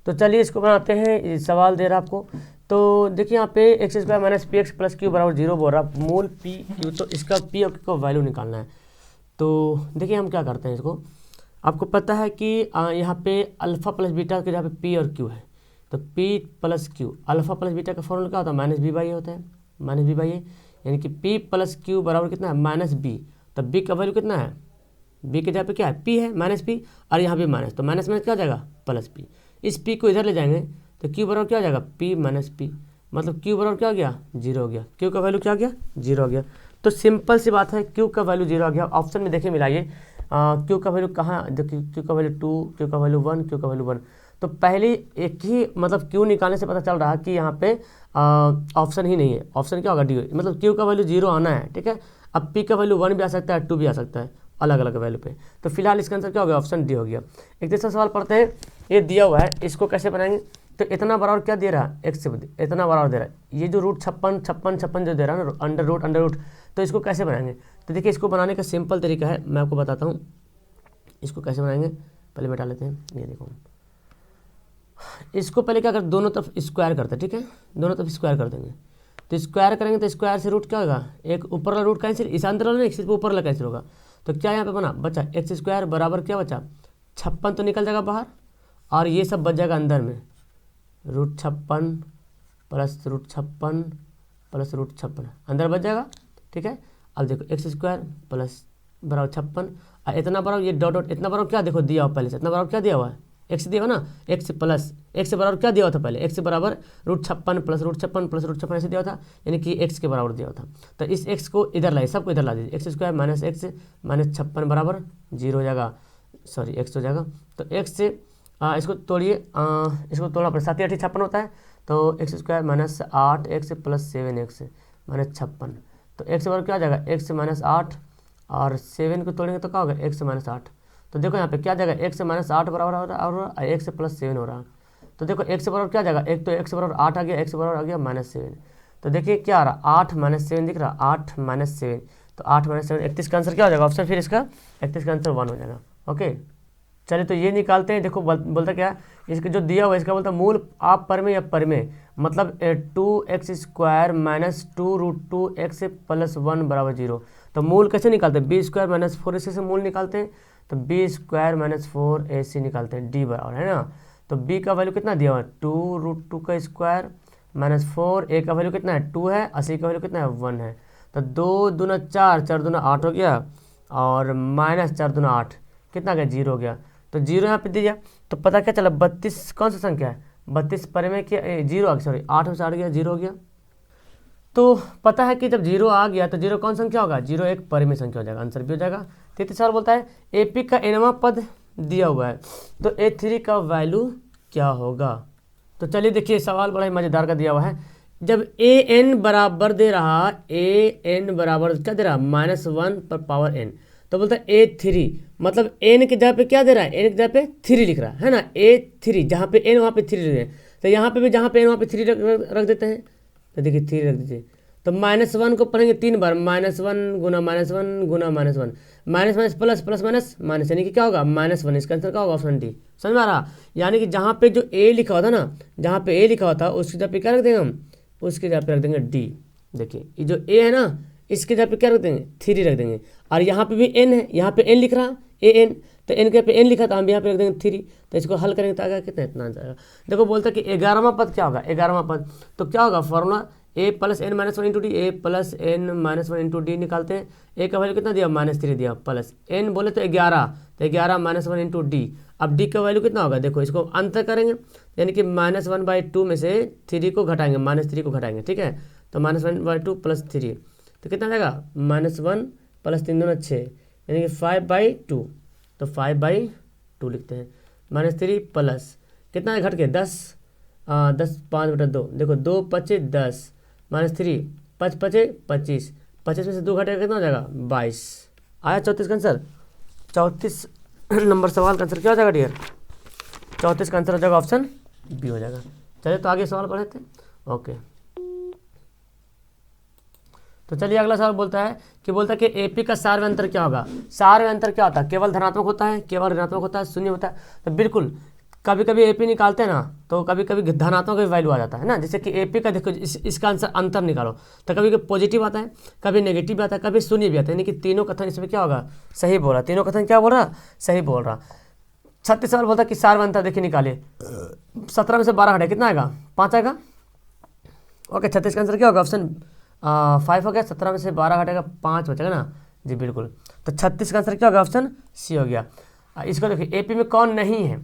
तो चलिए इसको बनाते हैं, सवाल दे रहा आपको। तो देखिए यहाँ पे x² minus P x plus Q बराबर 0 बोल रहा मूल पी क्यू, तो इसका पी और क्यू का वैल्यू निकालना है। तो देखिए हम क्या करते हैं इसको, आपको पता है कि यहाँ पे अल्फ़ा प्लस बीटा के जहाँ पे पी और क्यू है तो P plus Q alpha plus beta का फॉर्मूला क्या होता है माइनस बी बाई ए होता है, माइनस बी बाई ए, यानी कि पी प्लस क्यू बराबर कितना है माइनस बी। तो बी का वैल्यू कितना है बी के जहाँ पे क्या है पी है माइनस पी और यहाँ पे माइनस, तो माइनस माइनस क्या हो जाएगा प्लस पी। इस पी को इधर ले जाएंगे तो क्यू बराबर क्या हो जाएगा पी माइनस पी, मतलब क्यू बराबर क्या हो गया 0 हो गया, क्यू का वैल्यू क्या हो गया 0 हो गया। तो सिंपल सी बात है क्यू का वैल्यू 0 आ गया। ऑप्शन में देखिए मिलाइए क्यू का वैल्यू कहाँ, देखिए क्यू का वैल्यू 2 क्यू का वैल्यू 1 क्यू का वैल्यू 1, तो पहली एक ही मतलब क्यू निकालने से पता चल रहा है कि यहाँ पे ऑप्शन ही नहीं है। ऑप्शन क्या होगा डी, मतलब क्यू का वैल्यू 0 आना है, ठीक है। अब पी का वैल्यू 1 भी आ सकता है, 2 भी आ सकता है, अलग अलग वैल्यू पे। तो फिलहाल इसका आंसर क्या हो गया, ऑप्शन डी हो गया। एक दूसरा सवाल पढ़ते हैं, ये दिया हुआ है, इसको कैसे बनाएंगे। तो इतना बराबर क्या दे रहा है, एक्स से इतना बराबर दे रहा है, ये जो रूट 56 जो दे रहा है ना, अंडर रूट, तो इसको कैसे बनाएंगे। तो देखिए इसको बनाने का सिंपल तरीका है, मैं आपको बताता हूँ इसको कैसे बनाएंगे। पहले बैठा लेते हैं, ये देखो इसको पहले क्या कर, दोनों तरफ स्क्वायर करते हैं, ठीक है, दोनों तरफ स्क्वायर कर देंगे। तो स्क्वायर करेंगे तो स्क्वायर से रूट क्या होगा, एक ऊपर वाला रूट कैंसिल, इस अंदर वाला नहीं, सिर्फ ऊपर वाला कैंसिल होगा। तो क्या यहाँ पे बना बचा एक्स स्क्वायर बराबर क्या बचा 56 तो निकल जाएगा बाहर, और ये सब बच जाएगा अंदर में, root 56 plus root 56 plus root 56 अंदर बच जाएगा, ठीक है। अब देखो एक्स स्क्वायर प्लस बराबर 56, इतना बराबर ये डॉट डॉट, इतना बराबर क्या देखो दिया हुआ पहले से, इतना बराबर क्या दिया हुआ है एक्स दिया हुआ ना, एक्स प्लस एक्स बराबर क्या दिया हुआ था पहले, एक्स बराबर root 56 plus root 56 plus root 56 ऐसे दिया हुआ था, यानी कि एक्स के बराबर दिया हुआ था। तो इस एक्स को इधर लाइए, सबको इधर ला दीजिए, x square minus x minus 56 बराबर 0 हो जाएगा, सॉरी एक्स हो जाएगा। तो एक्स से इसको तोड़िए, इसको तोड़ना पड़े, 7 8 56 होता है, तो x square minus 8 x plus 7 x minus 56। तो एक्स बराबर क्या आ जाएगा, एक्स माइनस 8 और 7 को तोड़ेंगे तो क्या होगा एक्स माइनस 8। तो देखो यहाँ पे क्या जाएगा, एक्स माइनस 8 बराबर हो रहा है और एक्स प्लस 7 हो रहा है। तो देखो एक्स बराबर क्या जाएगा, एक तो एक्स बराबर 8 आ गया, एक्स बराबर आ गया माइनस 7। तो देखिए क्या आ रहा, 8 माइनस 7 दिख रहा, 8 माइनस 7, तो 8 माइनस 7 31 का आंसर क्या हो जाएगा ऑप्शन, फिर इसका 31 का आंसर 1 हो जाएगा। ओके चलिए तो ये निकालते हैं। देखो बोलता क्या है, इसका जो दिया हुआ है इसका बोलता मूल आप पर में या पर में, मतलब 2x square minus 2 root 2x plus 1 बराबर 0। तो मूल कैसे निकालते हैं, बी स्क्वायर माइनस 4ac से मूल निकालते हैं, तो बी स्क्वायर माइनस 4ac निकालते हैं, डी बराबर है ना। तो बी का वैल्यू कितना दिया हुआ है 2 रूट 2 का स्क्वायर माइनस 4, ए का वैल्यू कितना है 2 है, अस्सी का वैल्यू कितना है 1 है। तो 2 दूना 4, 4 दूना 8 हो गया, और माइनस 4 दूना 8 कितना गया 0 हो गया। तो 0 यहाँ पे दिया, तो पता क्या चला 32 कौन सा संख्या है, 32 पर में क्या 0 आ गया, सॉरी 8 में से 8 गया 0 हो गया। तो पता है कि जब 0 आ गया तो 0 कौन संख्या होगा, 0 एक परिमेय संख्या हो जाएगा, आंसर भी हो जाएगा। तृतीय सवाल बोलता है एपी का एनवां पद दिया हुआ है, तो A3 का वैल्यू क्या होगा। तो चलिए देखिए सवाल बड़ा ही मज़ेदार का दिया हुआ है। जब an बराबर दे रहा, an बराबर क्या दे रहा -1 पर पावर n, तो बोलता है A3 मतलब n की जगह पे क्या दे रहा है, n की जगह पे 3 लिख रहा है ना, A3 जहाँ पे n वहाँ पे 3 लिख रहे हैं। तो यहाँ पे भी जहाँ पे n वहाँ पे 3 रख देते हैं, तो देखिए 3 रख दीजिए। तो -1 को पढ़ेंगे 3 बार, -1 गुना -1 गुना -1, minus minus plus plus minus minus, यानी कि क्या होगा -1। इसका आंसर क्या होगा ऑप्शन डी। समझ में आ रहा, यानी कि जहाँ पे जो ए लिखा हुआ था ना, जहाँ पे ए लिखा हुआ था उसकी जगह पे क्या रख देंगे हम, उसकी जगह पे रख देंगे डी। देखिए ये जो ए है ना, इसके जगह पे क्या रख देंगे 3 रख देंगे, और यहाँ पे भी एन है, यहाँ पे एन लिख रहा ए एन, तो एन के पे एन लिखा था, हम यहाँ पे रख देंगे 3। तो इसको हल करेंगे तो आगे कितना इतना आ जाएगा। देखो बोलता है कि 11वां पद क्या होगा, 11वां पद तो क्या होगा formula a plus n minus 1 into D, A plus n minus 1 into D निकालते हैं। ए का वैल्यू कितना दिया -3 दिया, प्लस n बोले तो 11, तो 11 माइनस 1 इंटू डी। अब डी का वैल्यू कितना होगा, देखो इसको अंतर करेंगे, यानी कि -1/2 में से 3 को घटाएंगे, -3 को घटाएंगे, ठीक है। तो -1/2 प्लस 3 तो कितना जाएगा -1 प्लस 3 दूना 6, यानी कि 5/2, तो 5/2 लिखते हैं। -3 प्लस कितना घट के 10, 10 5/2, देखो 2 5 10 -3 5 5 25, 25 में से 2 घटेगा कितना हो जाएगा 22। आया 34 का आंसर। 34 नंबर सवाल का आंसर क्या हो जाएगा डियर, 34 का आंसर हो जाएगा ऑप्शन बी हो जाएगा। चलिए तो आगे सवाल पढ़े थे। ओके तो चलिए अगला सवाल बोलता है कि एपी का सार्वय अंतर क्या होगा। सार्वय अंतर क्या होता है, केवल धनात्मक होता है, केवल ऋणात्मक होता है, शून्य होता है। तो बिल्कुल कभी कभी एपी निकालते हैं ना, तो कभी कभी धनात्मक वैल्यू आ जाता है ना, जैसे कि एपी का देखो इसका आंसर अंतर निकालो, तो कभी कभी पॉजिटिव आता है, कभी नेगेटिव आता है, कभी शून्य भी आता है, यानी कि तीनों कथन इसमें क्या होगा सही बोल रहा, तीनों कथन क्या बोल रहा सही बोल रहा। 36 सवाल बोलता है कि सार्वय अंतर देखिए निकालिए, 17 में से 12 हटे कितना आएगा 5 आएगा। ओके 36 का आंसर क्या होगा ऑप्शन 5 हो गया, 17 में से 12 घटेगा 5 बचेगा ना जी बिल्कुल। तो 36 का आंसर क्या होगा ऑप्शन सी हो गया। इसको देखिए एपी में कौन नहीं है,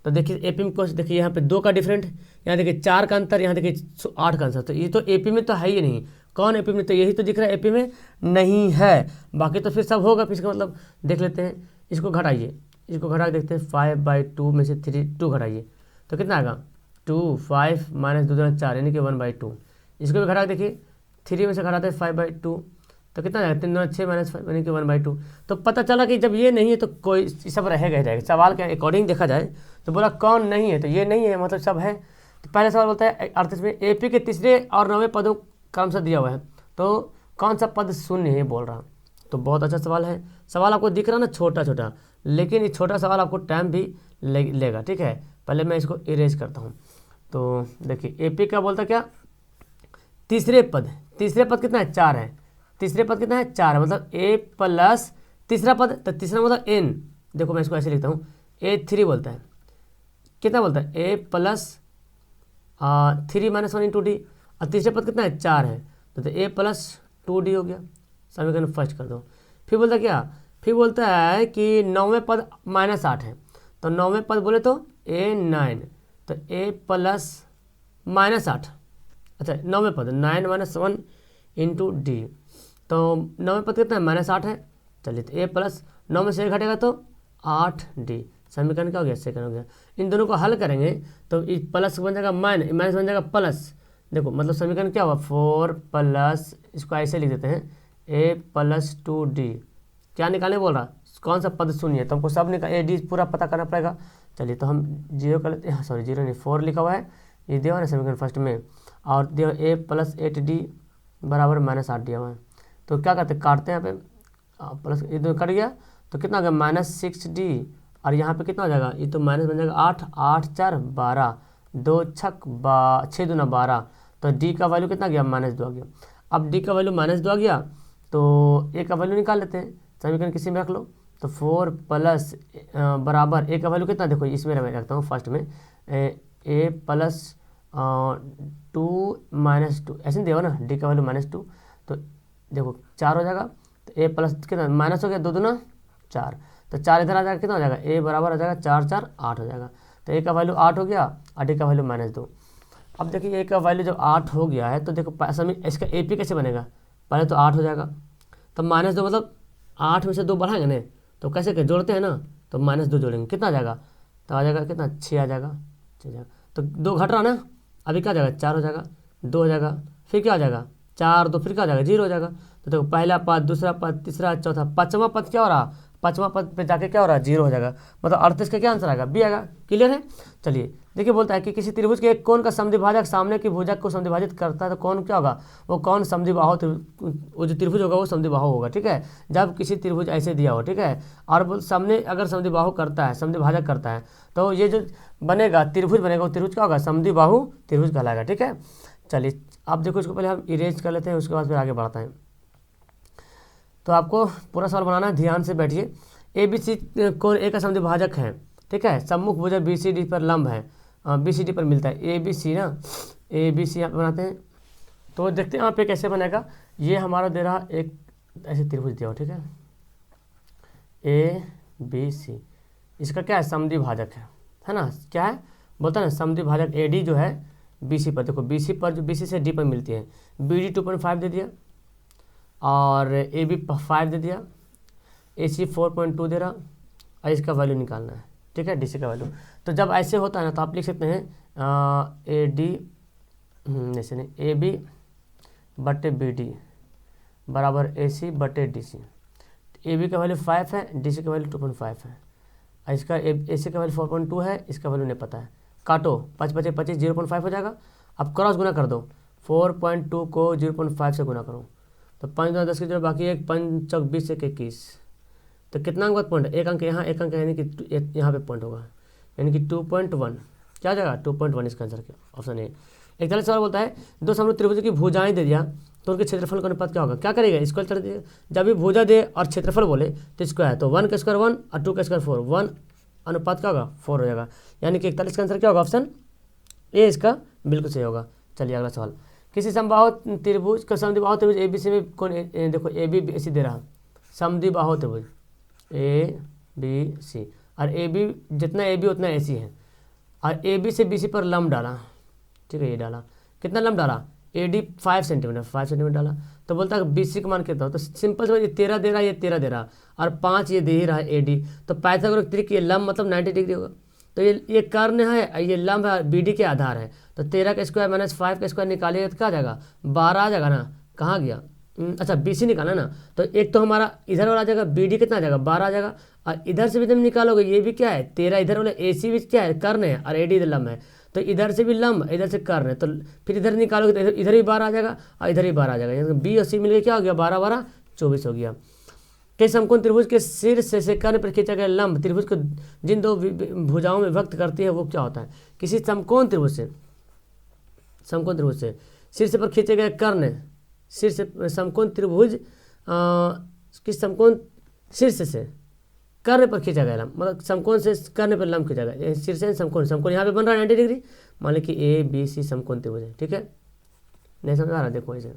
तो देखिए एपी में कौन, देखिए यहाँ पे 2 का डिफरेंट, यहाँ देखिए 4 का अंतर, यहाँ देखिए 8 का आंसर। तो ये तो एपी में तो है ही नहीं, कौन एपी में, तो यही तो दिख रहा है एपी में नहीं है, बाकी तो फिर सब होगा। फिर इसका मतलब देख लेते हैं, इसको घटाइए, इसको घटा के देखते हैं, 5/2 में से 2 घटाइए, तो कितना आएगा 2 5 माइनस 2 4 यानी कि 1/2। इसको भी घटा देखिए 3 में से घटाते हैं 5/2 तो कितना आएगा 3 6 माइनस 5 यानी कि 1/2। तो पता चला कि जब ये नहीं है तो कोई सब रहेगा ही रहेगा। सवाल के अकॉर्डिंग देखा जाए तो बोला कौन नहीं है, तो ये नहीं है मतलब सब है। तो पहला सवाल बोलता है 38 में AP के तीसरे और 9वें पदों क्रम से दिया हुआ है, तो कौन सा पद शून्य है बोल रहा। तो बहुत अच्छा सवाल है। सवाल आपको दिख रहा ना छोटा छोटा, लेकिन ये छोटा सवाल आपको टाइम भी लेगा। ठीक है, पहले मैं इसको इरेज करता हूँ। तो देखिए AP का बोलता क्या, तीसरे पद कितना है 4 है, तीसरे पद कितना है 4 है, मतलब A प्लस तीसरा पद, तो तीसरा मतलब N। देखो मैं इसको ऐसे लिखता हूँ A3 बोलता है, कितना बोलता है A plus 3 minus 1 into D, और तीसरे पद कितना है 4 है, तो A प्लस 2D हो गया। समीकरण फर्स्ट कर दो। फिर बोलता क्या, फिर बोलता है कि 9वें पद -8 है, तो 9वें पद बोले तो A9, तो A प्लस -8, अच्छा 9वें पद 9 माइनस 1 इंटू डी, तो 9वें पद कितना है -8 है। चलिए तो A प्लस 9 में से 1 घटेगा तो 8D। समीकरण क्या हो गया, सेकंड हो गया। इन दोनों को हल करेंगे तो प्लस बन जाएगा माइनस बन जाएगा प्लस। देखो मतलब समीकरण क्या हुआ 4 प्लस, इसको ऐसे लिख देते हैं A प्लस 2D। क्या निकालने बोल रहा, कौन सा पद शून्य है, तो हमको सब निकाल AD पूरा पता करना पड़ेगा। चलिए तो हम 0 कर लेते हैं, सॉरी 0 नहीं 4 लिखा हुआ है, ये दिया हुआ है समीकरण फर्स्ट में, और दिया A प्लस 8D बराबर -8 दिया हुआ है। तो क्या करते काटते हैं यहाँ पे, प्लस ये तो कट गया तो कितना हो गया -6D, और यहाँ पे कितना हो जाएगा, ये तो माइनस बन जाएगा 8, 8 4 12, 2 6 6 दूना 12, तो D का वैल्यू कितना गया -2 आ गया। अब D का वैल्यू -2 आ गया तो A का वैल्यू निकाल लेते हैं, समीकरण किसी में रख लो। तो 4 प्लस बराबर A का वैल्यू कितना, देखो इसमें मैं रखता हूँ फर्स्ट में A प्लस 2 माइनस 2 ऐसे नहीं देगा ना, D का वैल्यू -2, तो देखो 4 हो जाएगा, तो A प्लस कितना माइनस हो गया 2 दूना 4, तो 4 इधर आ जाएगा, कितना हो जाएगा A बराबर आ जाएगा 4 4 8 हो जाएगा। तो A का वैल्यू 8 हो गया और D का वैल्यू -2। अब देखिए A का वैल्यू जब 8 हो गया है तो देखो इसका AP कैसे बनेगा, पहले तो 8 हो जाएगा, तो -2 मतलब 8 में से 2 बढ़ाएंगे ना, तो कैसे जोड़ते हैं ना, तो -2 जोड़ेंगे कितना आ जाएगा, तो आ जाएगा कितना 6 आ जाएगा, 6 जाएगा, तो 2 घट रहा ना, अभी क्या आ जाएगा 4 हो जाएगा, 2 हो जाएगा, फिर क्या आ जाएगा 4 2 फिर क्या आ जाएगा 0 हो जाएगा। तो देखो पहला पद, दूसरा पद, तीसरा, चौथा, पाँचवा पद क्या हो रहा, पाँचवा पद पे जाके क्या हो रहा है 0 हो जाएगा, मतलब 38 का क्या आंसर आएगा B आएगा। क्लियर है। चलिए देखिए बोलता है कि किसी त्रिभुज के एक कोण का समद्विभाजक सामने की भुजक को समद्विभाजित करता है, तो कौन क्या होगा, वो कौन समद्विबाहु, वो जो त्रिभुज होगा वो समद्विबाहु होगा। ठीक है, जब किसी त्रिभुज ऐसे दिया हो, ठीक है, और सामने अगर समद्विबाहु करता है, समद्विभाजक करता है, तो ये जो बनेगा त्रिभुज बनेगा, वो त्रिभुज क्या होगा, समद्विबाहु त्रिभुज कहलाएगा। ठीक है, चलिए अब देखो इसको पहले हम इरेज कर लेते हैं, उसके बाद फिर आगे बढ़ते हैं। तो आपको पूरा सवाल बनाना है, ध्यान से बैठिए। ABC कोण A का समद्विभाजक है, ठीक है, सम्मुख भुजक BCD पर लंब है, BCD पर मिलता है ABC ना, ABC यहाँ पे बनाते हैं। तो देखते हैं यहाँ पे कैसे बनेगा। ये हमारा दे रहा एक ऐसे त्रिभुज दिया हो, ठीक है, ABC, इसका क्या है समद्विभाजक है ना, क्या है बोलता है ना समद्विभाजक AD जो है BC पर, देखो BC पर जो BC से D पर मिलती है, BD 2.5 दे दिया और AB 5 दे दिया, AC 4.2 दे रहा, और इसका वैल्यू निकालना है। ठीक है, DC का वैल्यू। तो जब ऐसे होता है ना तो आप लिख सकते हैं AD ऐसे नहीं AB बटे BD बराबर AC बटे DC। AB का वैल्यू 5 है, DC का वैल्यू 2.5 है, और इसका AC का वैल्यू 4.2 है, इसका वैल्यू नहीं पता है। काटो 5 बचे 25 0.5 हो जाएगा। अब क्रॉस गुना कर दो, 4.2 को 0.5 से गुना करो, तो 5 10 की जो बाकी 1 5 चौक 20 1 21, तो कितना अंक पॉइंट, एक अंक यहाँ, एक अंक यानी कि यहाँ पे पॉइंट होगा, यानी कि 2.1 क्या आ जाएगा 2.1 इसका आंसर क्या, ऑप्शन ए। 41 सवाल बोलता है दो समरूप त्रिभुज की भुजाएं दे दिया तो उनके क्षेत्रफल का अनुपात क्या होगा, क्या करेगा, स्क्वायर कर दिया। जब भी भुजा दे और क्षेत्रफल बोले तो स्क्वायर, तो 1 का स्क्वायर 1 और 2 का स्क्वायर 4, 1 अनुपात क्या होगा 4 हो जाएगा, यानी कि 41 का आंसर क्या होगा, ऑप्शन ए इसका बिल्कुल सही होगा। चलिए अगला सवाल, किसी समबाहु त्रिभुज का समद्विबाहु त्रिभुज ABC में कौन देखो ABC दे रहा, समद्विबाहु त्रिभुज ABC, और AB जितना AB उतना AC है, और AB से BC पर लंब डाला, ठीक है, ये डाला, कितना लंब डाला, AD 5 सेंटीमीटर डाला, तो बोलता है BC का मान कितना हो, तो सिंपल समझ, ये 13 दे रहा है, ये 13 दे रहा, और 5 ये दे ही रहा है AD, तो पाइथागोरस त्रिक ये लंब मतलब 90 डिग्री होगा, तो ये कर्ण है, ये लंब है, BD के आधार है। तो 13 का स्क्वायर माइनस 5 का स्क्वायर निकालिएगा तो क्या आ जाएगा, 12 आ जाएगा ना। कहाँ गया, अच्छा BC निकाला ना, तो एक तो हमारा इधर वाला आ जाएगा, BD कितना आ जाएगा, 12 आ जाएगा। और इधर से भी तुम निकालोगे, ये भी क्या है 13, इधर वाला AC भी क्या है, कर्ण है, और AD इधर लंब है। तो इधर से भी लंब, इधर से कर्ण है, तो फिर इधर निकालोगे तो इधर भी 12 आ जाएगा और इधर भी 12 आ जाएगा। B और C मिलकर क्या हो गया, 12 12 24 हो गया। के समकोण त्रिभुज के शीर्ष से कर्ण पर खींचा गया लंब त्रिभुज को जिन दो भुजाओं में व्यक्त करती है वो क्या होता है। किसी समकोण त्रिभुज से शीर्ष पर खींचे गए कर्ण, शीर्ष समकोण त्रिभुज किस समकोण शीर्ष से कर्ण पर खींचा गया लंब, मतलब समकोण से कर्ण पर लंब खींचा गया, शीर्ष से समकोण यहाँ पे बन रहा है 90 डिग्री। मान ली कि ABC समकोण त्रिभुज है, ठीक है, नहीं समझ आ रहा, देखो इसे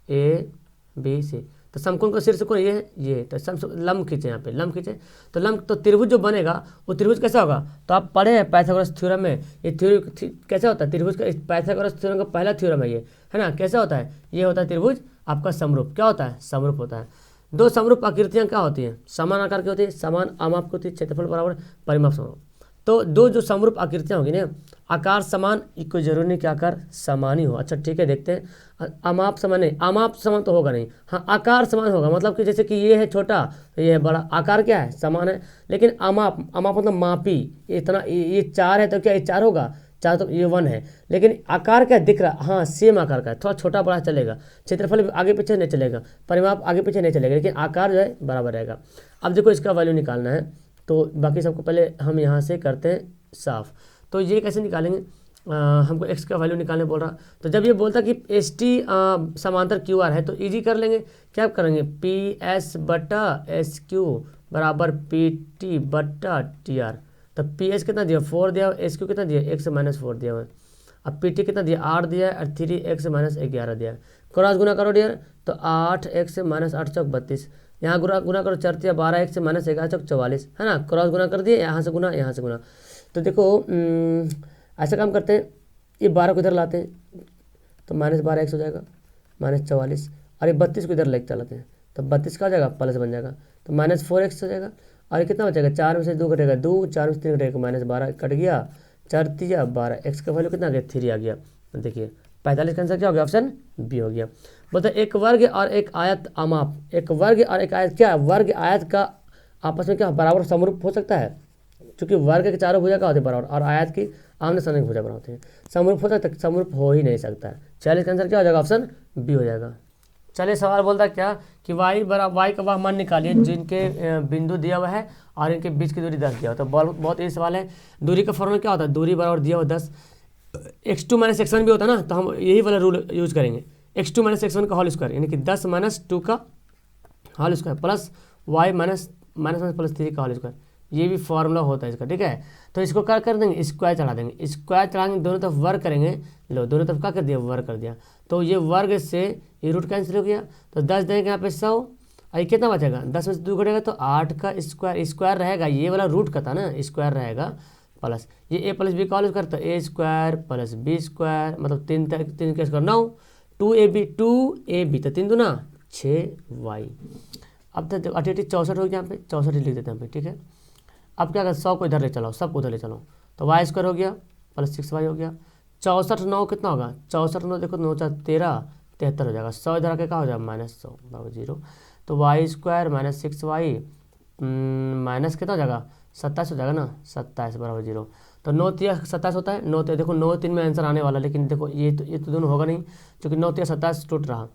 ABC, तो समकोण का शीर्ष कोण ये है, ये तो लंब खींचे, यहाँ पे लंब खींचे, तो लंब तो त्रिभुज जो बनेगा वो त्रिभुज कैसा होगा, तो आप पढ़े हैं पाइथागोरस थ्योरम में, ये थ्योरी कैसा होता है त्रिभुज का, पाइथागोरस थ्योरम का पहला थ्योरम है ये, है ना। कैसा होता है, ये होता है त्रिभुज आपका समरूप, क्या होता है, समरूप होता है। दो समरूप आकृतियाँ क्या होती हैं, समान आकार की होती है, समान आमाप की होती है, क्षेत्रफल बराबर, परिमाप समान। तो दो जो समरूप आकृतियाँ होगी ना, आकार समान, कोई जरूरी नहीं कि आकार समान ही हो। अच्छा ठीक है, देखते हैं, अमाप समान नहीं, अमाप समान तो होगा नहीं, हाँ आकार समान होगा, मतलब कि जैसे कि ये है छोटा, ये है बड़ा, आकार क्या है समान है। लेकिन अमाप, अमाप मतलब मापी, इतना ये 4 है तो क्या ये 4 होगा, 4 तो ये 1 है, लेकिन आकार क्या दिख रहा, हाँ सेम आकार का है, थोड़ा छोटा बड़ा चलेगा, क्षेत्रफल आगे पीछे नहीं चलेगा, परिमाप आगे पीछे नहीं चलेगा, लेकिन आकार जो है बराबर रहेगा। अब देखो इसका वैल्यू निकालना है, तो बाकी सबको पहले हम यहाँ से करते हैं साफ। तो ये कैसे निकालेंगे, हमको x का वैल्यू निकालने बोल रहा, तो जब ये बोलता कि ST समांतर QR है तो इजी कर लेंगे, क्या करेंगे, PS बटा SQ बराबर PT बटा TR। तो PS कितना दिया 4 दिया, SQ कितना दिया x माइनस 4 दिया हुआ, अब PT कितना दिया 8 दिया है, और 3x माइनस 11 दिया है। क्रॉस गुना करो डियर, तो 8x माइनस 8 चौक 32, यहाँ गुना करो 4 दिया 12x से माइनस 11 चौक 44, है ना। क्रॉस गुना कर दिए, यहाँ से गुना यहाँ से गुना। तो देखो ऐसा काम करते हैं, ये 12 को इधर लाते हैं तो माइनस 12x हो जाएगा, माइनस 44, और ये 32 को इधर लेके चलाते हैं तो 32 का हो जाएगा प्लस बन जाएगा, तो माइनस 4x हो जाएगा। और ये कितना बचेगा, 4 में से 2 घटेगा 2, 4 में से 3 घटेगा, माइनस 12 कट गया, 4 3 12, x का वैल्यू कितना आ गया 3 आ गया। देखिए 45 का आंसर क्या हो गया, ऑप्शन बी हो गया। बोलते एक वर्ग और एक आयत अमाप, एक वर्ग और एक आयत, क्या वर्ग आयत का आपस में क्या बराबर समरूप हो सकता है, क्योंकि वर्ग के चारों भुजा का होते हैं बराबर, और आयत की आमने सामने की भुजा बराबर होते हैं, समरूप हो सकता है, समरूप हो ही नहीं सकता है। 40 का आंसर क्या हो जाएगा, ऑप्शन बी हो जाएगा। चलिए सवाल बोलता है क्या कि y का वह मान निकालिए जिनके बिंदु दिया हुआ है और इनके बीच की दूरी 10 दिया हुआ। तो बहुत ये सवाल है, दूरी का फॉर्मूला क्या होता है, दूरी बराबर दिया हुआ 10, x2 माइनस x1 भी होता है ना, तो हम यही वाला रूल यूज करेंगे, x2 माइनस x1 का होल स्क्वायर, यानी कि 10 माइनस 2 का whole square plus y minus plus 3 का होल स्क्वायर, ये भी फॉर्मूला होता है इसका, ठीक है। तो इसको क्या कर देंगे, स्क्वायर चढ़ा देंगे, स्क्वायर चढ़ाएंगे, दोनों तरफ वर्ग करेंगे, लो दोनों तरफ क्या कर दिया, वर्ग कर दिया, तो ये वर्ग से ये रूट कैंसिल हो गया, तो 10 देंगे यहाँ पे 100, और ये कितना बचेगा, 10 में से 2 घटेगा तो 8 का स्क्वायर रहेगा, ये वाला रूट का था ना, स्क्वायर रहेगा, प्लस ये a प्लस बी का होल स्क्वायर, तो a square plus B square, मतलब 3 का स्क्वायर 9, 2ab तो 3 दूना 6y। अब तक 88 64 हो गया, यहाँ पे 64 लिख देते हैं यहाँ पे, ठीक है। अब क्या करते 100 को इधर ले चलो, सबको उधर ले चलो, तो y स्क्वायर हो गया प्लस 6y हो गया, 64 9 कितना होगा, 64 9 देखो 9 4 13 73 हो जाएगा, 100 इधर आके क्या हो जाएगा माइनस 100 बराबर 0, तो y square minus 6y minus कितना हो जाएगा 27 हो जाएगा ना, 27 बराबर 0। तो 9 3 27 होता है, 9 3 देखो 9 3 में आंसर आने वाला, लेकिन देखो ये तो दोनों होगा नहीं, क्योंकि 9 3 27 टूट रहा,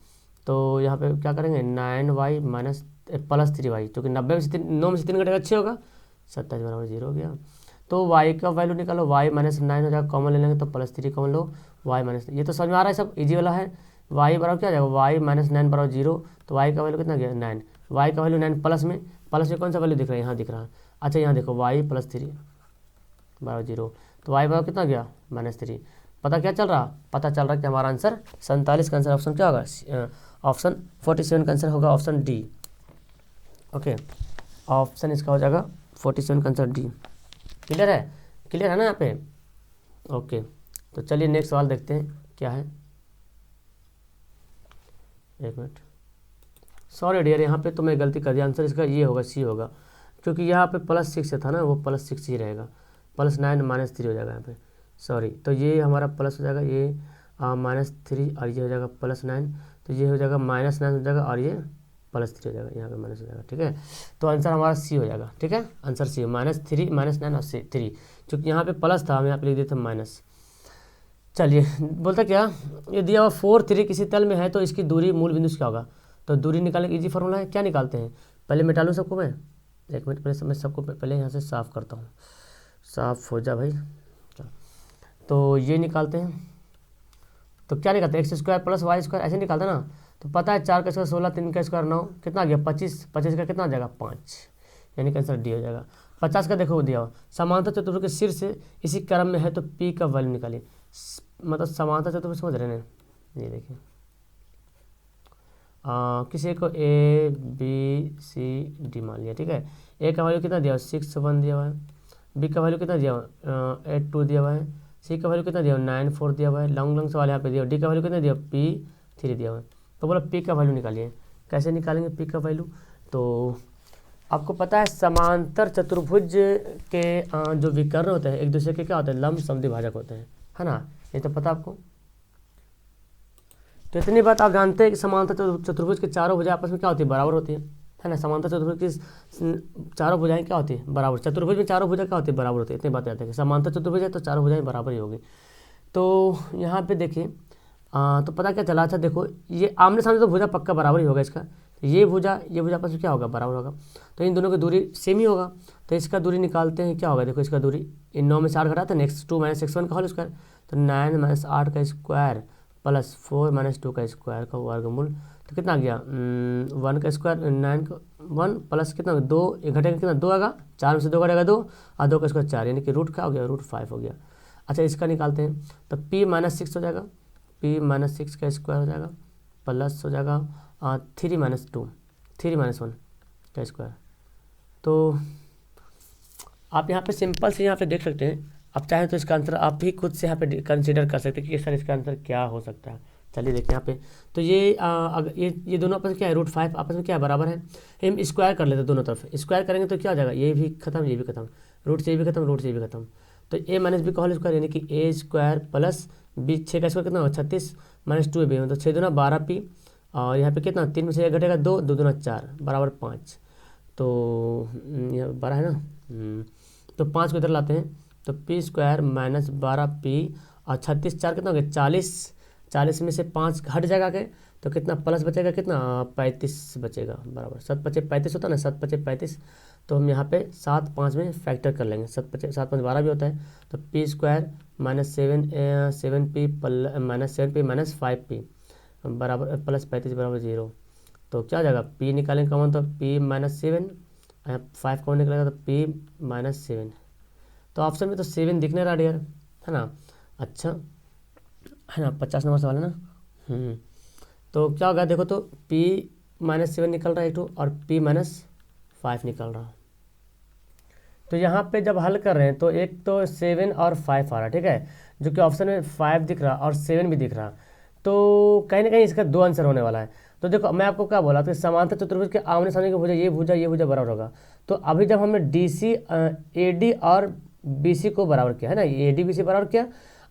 तो यहाँ पे क्या करेंगे 9y माइनस प्लस 3y, क्योंकि 90 में से 9 में से 3 घटेगा 6 होगा, 27 बराबर 0 हो गया। तो y का वैल्यू निकालो, y माइनस 9 हो जाएगा, कॉमन ले लेंगे तो प्लस 3 कॉमन लो, y माइनस, ये तो समझ में आ रहा है, सब इजी वाला है। y बराबर क्या आ जाएगा, y माइनस 9 बराबर 0, तो y का वैल्यू कितना गया 9, y का वैल्यू 9 प्लस में कौन सा वैल्यू दिख रहा है, यहाँ दिख रहा है, अच्छा यहाँ देखो y प्लस 3 बराबर 0, तो y बराबर कितना गया -3। पता क्या चल रहा, पता चल रहा कि हमारा आंसर 47 का आंसर ऑप्शन क्या होगा, ऑप्शन 47 का आंसर होगा ऑप्शन डी। ओके, ऑप्शन इसका हो जाएगा 47 का आंसर डी। क्लियर है ना यहाँ पे। ओके, तो चलिए नेक्स्ट सवाल देखते हैं क्या है, एक मिनट, सॉरी डियर यहाँ पे तो मैं गलती कर दिया, आंसर इसका ये होगा, सी होगा। क्योंकि यहाँ पे +6 था ना, वो +6 ही रहेगा, +9 -3 हो जाएगा यहाँ पे, सॉरी। तो ये हमारा प्लस हो जाएगा, ये -3 और ये हो जाएगा +9, तो ये हो जाएगा -9 हो जाएगा और ये +3 हो जाएगा, यहाँ पे माइनस हो जाएगा, ठीक है। तो आंसर हमारा सी हो जाएगा, ठीक है, आंसर सी, -3 -9 और 3, क्योंकि यहाँ पे प्लस था, हम यहाँ पे लिख देते माइनस। चलिए बोलता क्या, ये दिया हुआ 4 3 किसी तल में है तो इसकी दूरी मूल बिंदु से क्या होगा। तो दूरी निकालने का इजी फार्मूला है, क्या निकालते हैं, पहले मिटा लूँ सबको मैं, एक मिनट पहले मैं सबको पहले यहाँ से साफ़ करता हूँ, साफ़ हो जा भाई। तो ये निकालते हैं, तो क्या निकालते हैं, x² + y² ऐसे निकालते हैं ना। तो पता है 4 का स्क्वायर 16, 3 का स्क्वायर 9, कितना आ गया 25, 25 का कितना आ जाएगा 5, यानी कि आंसर डी हो जाएगा। 50 का देखो दिया हो, समांतर चतुर्भुज के शीर्ष से इसी क्रम में है तो p का वैल्यू निकालिए। मतलब समांतर चतुर्भुज समझ रहे हैं, ये देखिए किसी को A B C D मान लिया, ठीक है। A का वैल्यू कितना दिया हुआ 6 1 दिया हुआ है, B का वैल्यू कितना दिया हुआ 8 2 दिया हुआ है, C का वैल्यू कितना दिया हुआ 9 4 दिया हुआ है, लॉन्ग लॉन्ग सवाल यहाँ पे दिया, D का वैल्यू कितना दिया P 3 दिया हुआ है। तो बोला P का वैल्यू निकालिए, कैसे निकालेंगे P का वैल्यू। तो आपको पता है समांतर चतुर्भुज के जो विकर्ण होते हैं एक दूसरे के क्या होते हैं, लंब समद्विभाजक होते हैं, है ना, ये तो पता आपको। तो इतनी बात आप जानते हैं कि समांतर चतुर्भुज के चारों भुजाएं आपस में क्या होती है, बराबर होती है ना। समांतर चतुर्भुज की चारों भुजाएं क्या होती है, बराबर। चतुर्भुज में चारों भुजा क्या होती है, बराबर होती है, इतनी बात याद है कि समांतर चतुर्भुज है तो चारों भुजाएं बराबर ही होगी। तो यहाँ पे देखिए तो पता क्या चला, अच्छा देखो ये आमने सामने तो भुजा पक्का बराबर ही होगा इसका, ये भुजा आपस में क्या होगा, बराबर होगा, तो इन दोनों की दूरी सेम ही होगा। तो इसका दूरी निकालते हैं, क्या होगा देखो, इसका दूरी इन 9 में से 8 घटाते हैं, x2 - x1 का होल स्क्वायर, तो 9 - 8 का स्क्वायर प्लस 4 - 2 का स्क्वायर का वर्गमूल, तो कितना आ गया 1 का स्क्वायर 9 का 1 प्लस कितना 2, घटेगा कितना 2 आएगा, 4 में से 2 घटेगा 2 और 2 का स्क्वायर 4, यानी कि रूट क्या हो गया, √5 हो गया। अच्छा इसका निकालते हैं, तो p - 6 हो जाएगा, p - 6 का स्क्वायर हो जाएगा प्लस हो जाएगा 3 - 2 3 - 1 का स्क्वायर। तो आप यहाँ पे सिंपल से यहाँ पे देख सकते हैं, आप चाहें तो इसका आंसर आप भी खुद से यहाँ पे कंसीडर कर सकते हैं कि सर इसका आंसर क्या हो सकता है। चलिए देखिए यहाँ पे, तो ये अगर ये दोनों आपस में क्या है, √5 आपस में क्या है, बराबर है। हम स्क्वायर कर लेते हैं दोनों तरफ, स्क्वायर करेंगे तो क्या हो जाएगा, ये भी खत्म ये भी खत्म, रूट से भी खत्म रूट से भी खत्म, तो a - b का होल स्क्वायर यानी कि a² प्लस b 6 का स्क्वायर कितना होगा 36 - 2 b, तो 6 दूना 12p और यहाँ पे कितना 3 में से 1 घटेगा 2 2 दूना 4 बराबर 5, तो यहाँ 12 है ना, तो 5 को इधर लाते हैं, तो p² - 12p और 36 4 कितना हो गया 40, 40 में से 5 हट जाएगा के, तो कितना प्लस बचेगा, कितना 35 बचेगा, बराबर 7 5 35 होता है ना, 7 5 35, तो हम यहाँ पे 7 5 में फैक्टर कर लेंगे, 7 5 12 भी होता है, तो p² - 7p - 5p बराबर प्लस 35 बराबर 0, तो क्या हो जाएगा p निकालेंगे कॉमन, तो p - 7 5 कॉमन निकलेगा तो p - 7, तो ऑप्शन में तो 7 दिखने रहा यार, है ना। अच्छा है ना, 50 नंबर सवाल है ना। तो क्या होगा देखो, तो p - 7 निकल रहा है एक और p - 5 निकल रहा। तो यहाँ पे जब हल कर रहे हैं तो एक तो 7 और 5 आ रहा, ठीक है, जो कि ऑप्शन में 5 दिख रहा और 7 भी दिख रहा, तो कहीं ना कहीं इसका 2 आंसर होने वाला है। तो देखो मैं आपको क्या बोला, तो समांतर चतुर्भुज के आमने सामने की भुजा ये भुजा बराबर होगा। तो अभी जब हमने DC AD और BC को बराबर किया है ना, AD BC बराबर किया,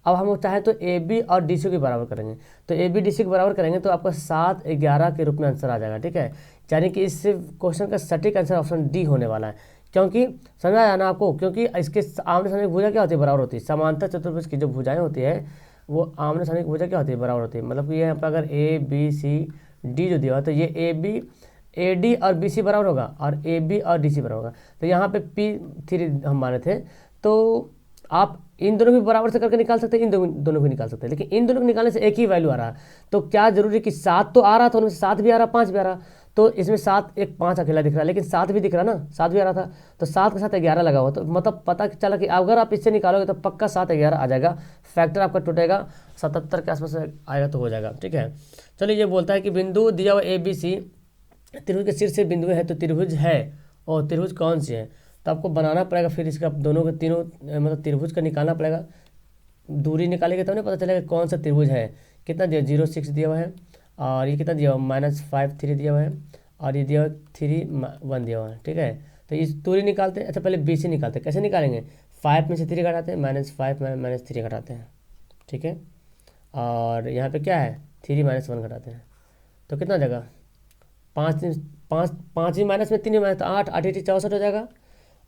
अब हम चाहे तो AB और DC को बराबर करेंगे, तो AB DC को बराबर करेंगे तो आपका 7 11 के रूप में आंसर आ जाएगा, ठीक है। यानी कि इस क्वेश्चन का सटीक आंसर ऑप्शन डी होने वाला है, क्योंकि समझा आया ना आपको, क्योंकि इसके आमने सामने की भुजा क्या होती है, बराबर होती है। समांतर चतुर्भुज की जो भुजाएं होती है वो आमने सामने की भुजा क्या होती है, बराबर होती है। मतलब कि यहाँ पर अगर ABCD जो दिया हुआ तो ये AB AD और BC बराबर होगा और AB और DC बराबर होगा, तो यहाँ पे P3 हम माने थे, तो आप इन दोनों भी बराबर से करके निकाल सकते हैं, इन दोनों भी निकाल सकते हैं, लेकिन इन दोनों को निकालने से एक ही वैल्यू आ रहा है, तो क्या जरूरी कि 7 तो आ रहा था, उनमें 7 भी आ रहा 5 भी आ रहा, तो इसमें 7 1 5 अकेला दिख रहा है, लेकिन 7 भी दिख रहा ना, 7 भी आ रहा था, तो 7 के साथ 11 लगा हुआ, तो मतलब पता चला कि अगर आप इससे निकालोगे तो पक्का 7 11 आ जाएगा, फैक्टर आपका टूटेगा 77 के आसपास आएगा तो हो जाएगा, ठीक है। चलिए ये बोलता है कि बिंदु दिया हुआ ABC त्रिभुज के शीर्ष से बिंदु है, तो त्रिभुज है और त्रिभुज कौन सी है, तो आपको बनाना पड़ेगा, फिर इसका दोनों के तीनों मतलब त्रिभुज का निकालना पड़ेगा, दूरी निकालेंगे तब नहीं पता चलेगा कौन सा त्रिभुज है। कितना दिया 0 6 दिया हुआ है, और ये कितना दिया हुआ -5 3 दिया हुआ है, और ये दिया हुआ 3 1 दिया हुआ है, ठीक है। तो इस दूरी निकालते हैं। अच्छा पहले बी सी निकालते हैं, कैसे निकालेंगे, 5 में से 3 घटाते हैं, -5 में -3 घटाते हैं, ठीक है। और यहाँ पे क्या है 3 -1 घटाते हैं, तो कितना हो जाएगा 5 ही माइनस में 3 ही माइनस, तो 8 8 64 हो जाएगा।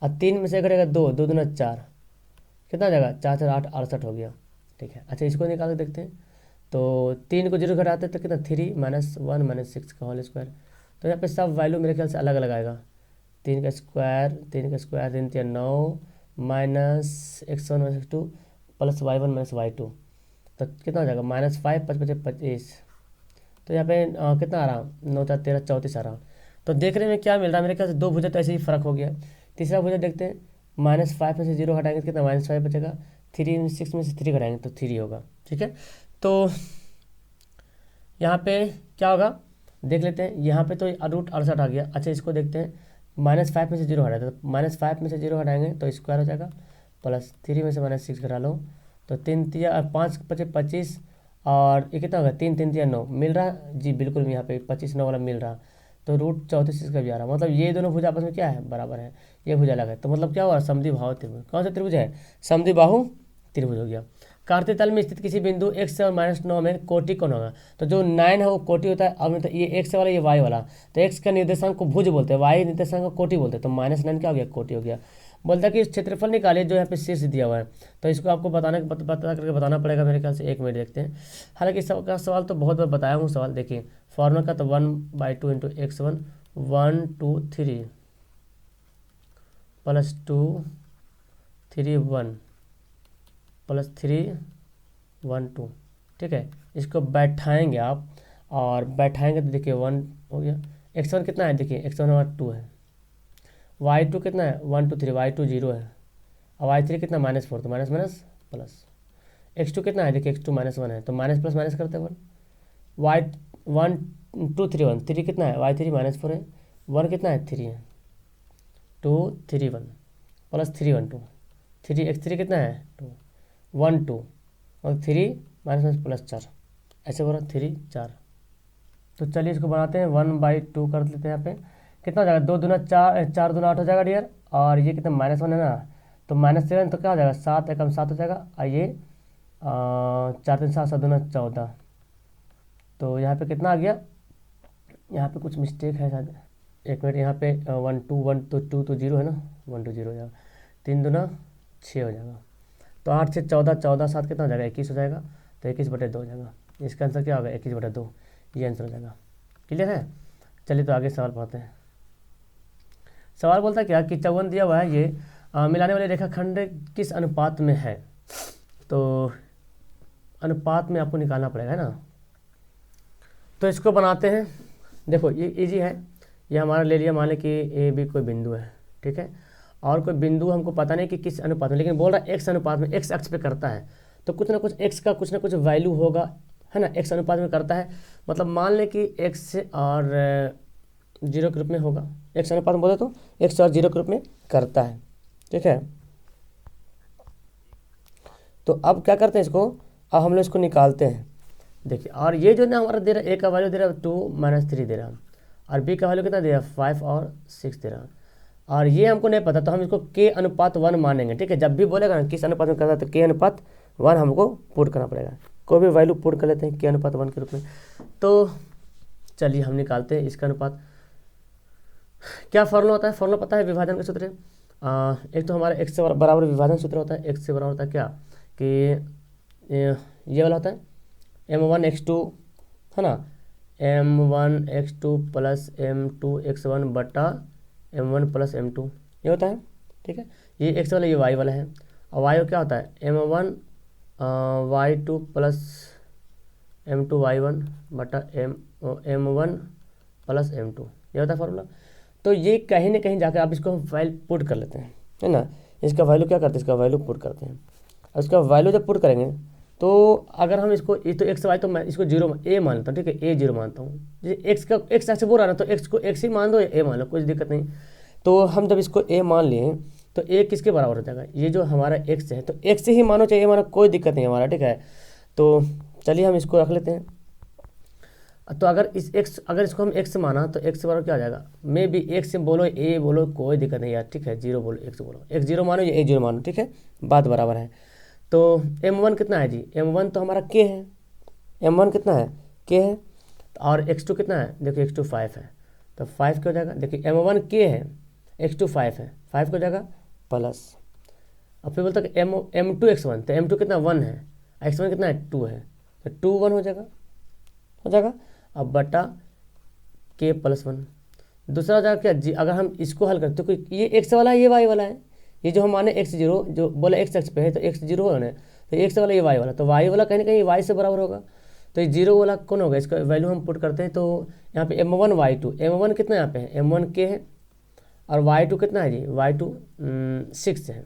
और 3 में से घटेगा 2 2 दूना 4, कितना हो जाएगा 4 4 8 68 हो गया, ठीक है। अच्छा इसको निकाल के देखते हैं, तो 3 को 0 घटाते हैं तो कितना 3 -1 -6 का होल स्क्वायर। तो यहाँ पे सब वैल्यू मेरे ख्याल से अलग अलग आएगा, 3 का square 3 3 9 -x1 -x2 plus y1 -y2, तो कितना हो जाएगा -5 5 5 25। तो यहाँ पे कितना आ रहा 9 4 13 34 आ रहा। तो देखने में क्या मिल रहा है, मेरे ख्याल से 2 भुजा तो ऐसे ही फ़र्क हो गया। तीसरा भुजा देखते हैं, -5 में से 0 हटाएंगे तो कितना -5 बचेगा, 6 में से 3 घटाएंगे तो 3 होगा, ठीक है। तो यहाँ पे क्या होगा देख लेते हैं, यहाँ पे तो √68 आ गया। अच्छा इसको देखते हैं, -5 में से 0 हटाते तो -5 में से 0 हटाएंगे तो स्क्वायर हो जाएगा, प्लस 3 में से -6 घटा लो तो 3 तिया 5 5 25, और ये कितना होगा 3 3 9 मिल रहा जी, बिल्कुल यहाँ पे 25 9 वाला मिल रहा। तो √34 इसका भी आ रहा, मतलब ये दोनों भुजा आपस में क्या है बराबर है, ये भुजा अलग है। तो मतलब क्या हुआ समद्विबाहु त्रिभुज, कौन सा त्रिभुज है समद्विबाहु त्रिभुज हो गया। कार्तीय तल में स्थित किसी बिंदु x से और -9 में कोटि कौन होगा, तो जो 9 है वो कोटि होता है। अब तो ये x वाला ये y वाला, तो x का निर्देशांक को भुज बोलते हैं, y निर्देशांक को कोटि बोलते हैं, तो -9 क्या हो गया कोटि हो गया। बोलता है कि क्षेत्रफल निकालिए जो यहाँ पे शीर्ष दिया हुआ है, तो इसको आपको पता करके बताना पड़ेगा मेरे ख्याल से। 1 मिनट देखते हैं। हालांकि सबका सवाल तो बहुत बार बताया हूँ सवाल, देखिए फॉर्मूला का तो 1/2 × x1 1 2 3 प्लस 2 3 1 प्लस 3 1 2, ठीक है। इसको बैठाएंगे आप, और बैठाएंगे तो देखिए 1 हो गया। x1 कितना है देखिए, x1 हमारा 2 है, y2 कितना है 1 2 3, y2 0 है, और y3 कितना -4, तो माइनस माइनस प्लस। x2 कितना है देखिए, x2 -1 है, तो माइनस प्लस माइनस करते हैं 1, y 1 2 3 1 3 कितना है y3 -4 है, 1 कितना है 3 है, 2 3 1 प्लस 3 1 2 3 x3 कितना है 2 1 2 और 3 माइनस प्लस 4, ऐसे बोला 3 4। तो चलिए इसको बनाते हैं 1/2 कर लेते हैं। यहाँ पे कितना हो जाएगा 2 दूना 4 4 दूना 8 हो जाएगा डियर, और ये कितना -1 है ना, तो -7 तो क्या हो जाएगा 7 एकम 7 हो जाएगा, और ये 4 3 7 7 दूना 14। तो यहाँ पे कितना आ गया, यहाँ पे कुछ मिस्टेक है शायद, 1 मिनट। यहाँ पे 1 2 1 2 तो 0 है ना, 1 2 0 हो जाएगा, 3 दूना 6 हो जाएगा, तो 8 से 14 14 7 कितना हो जाएगा 21 हो जाएगा, तो 21/2 हो जाएगा। इसका आंसर क्या होगा 21/2, ये आंसर हो जाएगा। क्लियर है। चलिए तो आगे सवाल पढ़ते हैं। सवाल बोलता है क्या कि 54 दिया हुआ है, ये मिलाने वाले रेखाखंड किस अनुपात में है, तो अनुपात में आपको निकालना पड़ेगा ना। तो इसको बनाते हैं, देखो ये इजी है, ये हमारा ले लिया, मान लें कि ए बी कोई बिंदु है, ठीक है, और कोई बिंदु हमको पता नहीं कि किस अनुपात में, लेकिन बोल रहा है एक्स अनुपात में, एक्स अक्ष पे करता है, तो कुछ ना कुछ एक्स का कुछ ना कुछ वैल्यू होगा, है ना, एक्स अनुपात में करता है। मतलब मान लें कि एक्स और 0 के रूप में होगा, एक्स अनुपात में बोले तो एक्स और 0 के रूप में करता है, ठीक है। तो अब क्या करते हैं इसको, अब हम लोग इसको निकालते हैं। देखिए, और ये जो ना हमारा दे रहा है, ए का वैल्यू दे रहा है 2 - 3 दे रहा है, और बी का वैल्यू कितना दे रहा है 5 और 6 दे रहा है, और ये हमको नहीं पता, तो हम इसको k अनुपात 1 मानेंगे, ठीक है। जब भी बोलेगा ना किस अनुपात में करता है, तो k अनुपात 1 हमको पुट करना पड़ेगा, कोई भी वैल्यू पुट कर लेते हैं k अनुपात 1 के रूप में। तो चलिए हम निकालते हैं इसका अनुपात। क्या फॉर्मूला होता है, फॉर्मूला पता है, विभाजन का सूत्र है। एक तो हमारा x से बराबर विभाजन सूत्र होता है, x से बराबर होता है क्या कि ये वाला होता है m1 x2, है ना, m1 x2 plus m2 x1 बटा m1 प्लस m2, ये होता है, ठीक है। ये x वाला ये y वाला है, और y क्या होता है m1 y2 plus m2 y1 बटा m1 प्लस m2, ये होता है फॉर्मूला। तो ये कहीं ना कहीं जाकर आप इसको वैल्यू पुट कर लेते हैं, है ना, इसका वैल्यू क्या करते हैं, इसका वैल्यू पुट करते हैं। और इसका वैल्यू जब पुट करेंगे तो अगर हम इसको ये तो एक्स वाई, तो मैं इसको 0 ए मान लेता हूँ, ठीक है, ए 0 मानता हूँ। जैसे एक्स का एक्स से बोल रहा ना, तो एक्स को एक्स ही मान दो या ए मान लो, कुछ दिक्कत नहीं। तो हम जब इसको ए मान लिए तो ए किसके बराबर हो जाएगा, ये जो हमारा एक्स है, तो एक्स ही मानो चाहे ए मानो, कोई दिक्कत नहीं हमारा, ठीक है। तो चलिए हम इसको रख लेते हैं। तो अगर अगर इसको हम x माना तो x बराबर क्या हो जाएगा, मे भी x बोलो a बोलो कोई दिक्कत नहीं यार, ठीक है, 0 बोलो x बोलो, x 0 मानो या a 0 मानो, ठीक है, बात बराबर है। तो m1 कितना है जी, m1 तो हमारा k है, m1 कितना है k है, और x2 कितना है, देखिए x2 5 है, तो 5 क्या हो जाएगा, देखिए m1 k है, x2 5 है, 5 क्या हो जाएगा प्लस, अब फिर बोलता है m2 x1, तो m2 कितना 1 है, x1 कितना है 2 है, तो 2 1 हो जाएगा। अब बटा k प्लस 1, दूसरा हो जाएगा क्या जी, अगर हम इसको हल करते तो ये x वाला है, ये y वाला है, ये जो हम माने x0 जो बोला x पे है तो x0 होना है, तो x वाला ये y वाला, तो y वाला कहीं ना कहीं y से बराबर होगा, तो ये 0 वाला कौन होगा, इसका वैल्यू हम पुट करते हैं, तो यहाँ पे m1 y2, m1 कितना यहाँ पे है, m1 k है, और y2 कितना है जी, y2 6 है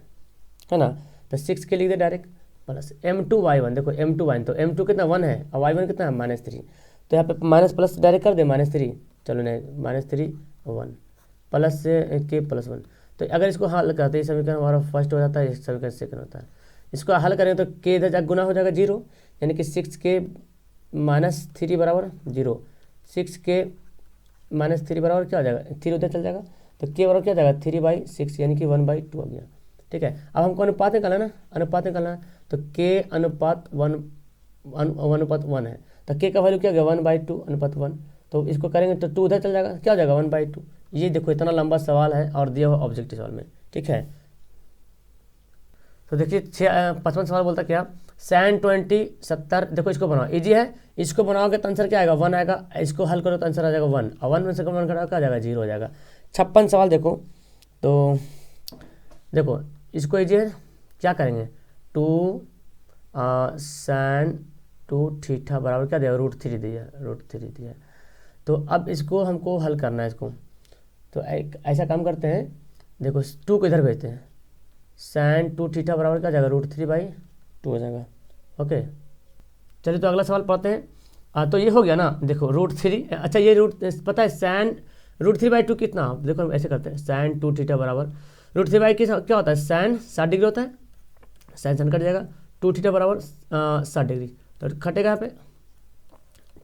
ना, तो 6 के लिख दे डायरेक्ट, प्लस m2 y1, देखो m2 y1, तो m2 कितना 1 है और y1 कितना है -3, तो यहाँ पे माइनस प्लस डायरेक्ट कर दे -3, चलो नहीं -3 1 प्लस के प्लस 1, तो अगर इसको हल करते हैं समीकरण हमारा फर्स्ट हो जाता है, इस समीकरण सेकंड होता है, इसको हल करें तो के इधर गुना हो जाएगा 0, यानी कि 6k -3 बराबर 0, 6k -3 बराबर क्या हो जाएगा, 3 उधर चल जाएगा, तो के बराबर क्या हो जाएगा 3/6 यानी कि 1/2 हो गया, ठीक है। अब हमको अनुपात निकालना ना, अनुपात निकालना है, तो k अनुपात 1 है, तो k का वैल्यू क्या हो गया 1/2 अनुपात 1, तो इसको करेंगे तो 2 उधर चल जाएगा, क्या हो जाएगा 1/2। ये देखो इतना लंबा सवाल है और दिया हुआ ऑब्जेक्टिव सवाल में, ठीक है। तो देखिए 55 सवाल बोलता क्या, sin 20 70, देखो इसको बनाओ, इजी है, इसको बनाओगे तो आंसर क्या आएगा 1 आएगा, इसको हल करो तो आंसर आ जाएगा 1, और 1 में से 1 कटा क्या आ जाएगा 0 हो जाएगा। 56 सवाल देखो, तो देखो इसको इजी है, क्या करेंगे 2 sin 2 थीटा बराबर क्या दिया √3 दिया, तो अब इसको हमको हल करना है इसको, तो ऐसा काम करते हैं, देखो 2 को इधर भेजते हैं, sin 2 थीटा बराबर क्या जाएगा √3/2 हो जाएगा, ओके। चलिए तो अगला सवाल पढ़ते हैं, तो ये हो गया ना, देखो √3, अच्छा ये पता है sin √3/2 कितना, देखो ऐसे करते हैं, sin 2 थीटा बराबर √3/2 क्या होता है, sin 60 डिग्री होता है, sin कट जाएगा, 2 थीटा बराबर 60 डिग्री, तो कटेगा यहाँ पे,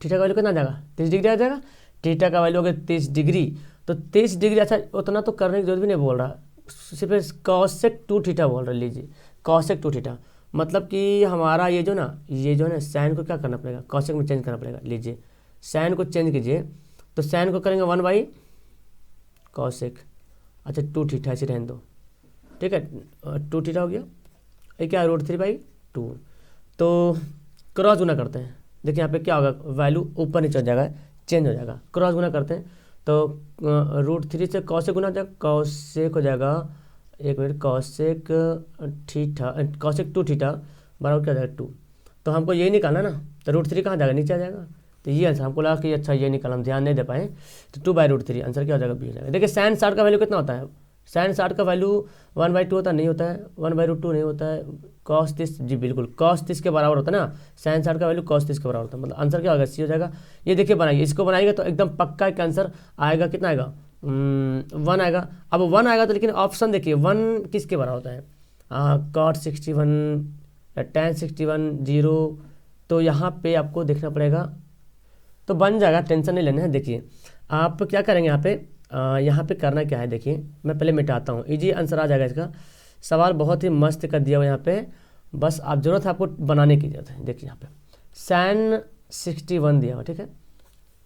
थीटा का वैल्यू कितना आ जाएगा 30 डिग्री आ जाएगा, थीटा का वैल्यू हो गया 30 डिग्री, तो 30 डिग्री, अच्छा उतना तो करने की जरूरत भी नहीं बोल रहा, सिर्फ cosec 2 थीटा बोल रहा, लीजिए cosec 2 थीटा, मतलब कि हमारा ये जो है ना साइन को क्या करना पड़ेगा, cosec में चेंज करना पड़ेगा, लीजिए साइन को चेंज कीजिए, तो साइन को करेंगे 1/cosec, अच्छा 2 थीटा ऐसे रहने दो, ठीक है, 2 थीटा हो गया, ये क्या √3/2, तो क्रॉस गुना करते हैं, देखिए यहाँ पे क्या होगा, वैल्यू ऊपर नीचे हो जाएगा, चेंज हो जाएगा, क्रॉस गुना करते हैं, तो √3 से cosec गुना हो जाएगा, cosec हो जाएगा, एक मिनट, cosec 2 थीटा बराबर क्या हो जाएगा 2, तो हमको ये निकालना ना, तो √3 कहाँ जाएगा नीचे आ जाएगा, तो ये आंसर हमको लगा कि अच्छा ये निकाल, हम ध्यान नहीं दे पाए, तो 2/√3 आंसर क्या हो जाएगा बी हो जाएगा। देखिए sin 60 का वैल्यू कितना होता है, sin 60 का वैल्यू 1/2 होता नहीं होता है, 1/2 नहीं होता है, cos 30 जी बिल्कुल cos 30 के बराबर होता है ना, sin 60 का वैल्यू cos 30 के बराबर होता है, मतलब आंसर क्या होगा सी हो जाएगा। ये देखिए बनाइए, इसको बनाइएगा तो एकदम पक्का एक आंसर आएगा, कितना आएगा 1 आएगा। अब 1 आएगा तो लेकिन ऑप्शन देखिए 1 किसके बराबर होता है, cot 61 tan 61 0, तो यहाँ पे आपको देखना पड़ेगा, तो बन जाएगा, टेंशन नहीं लेना है। देखिए आप क्या करेंगे यहाँ पे करना क्या है, देखिए मैं पहले मिटाता हूँ, इजी आंसर आ जाएगा इसका, सवाल बहुत ही मस्त कर दिया हुआ यहाँ पे, बस आप जरूरत है आपको बनाने की जरूरत है। देखिए यहाँ पे sin 61 दिया हुआ, ठीक है,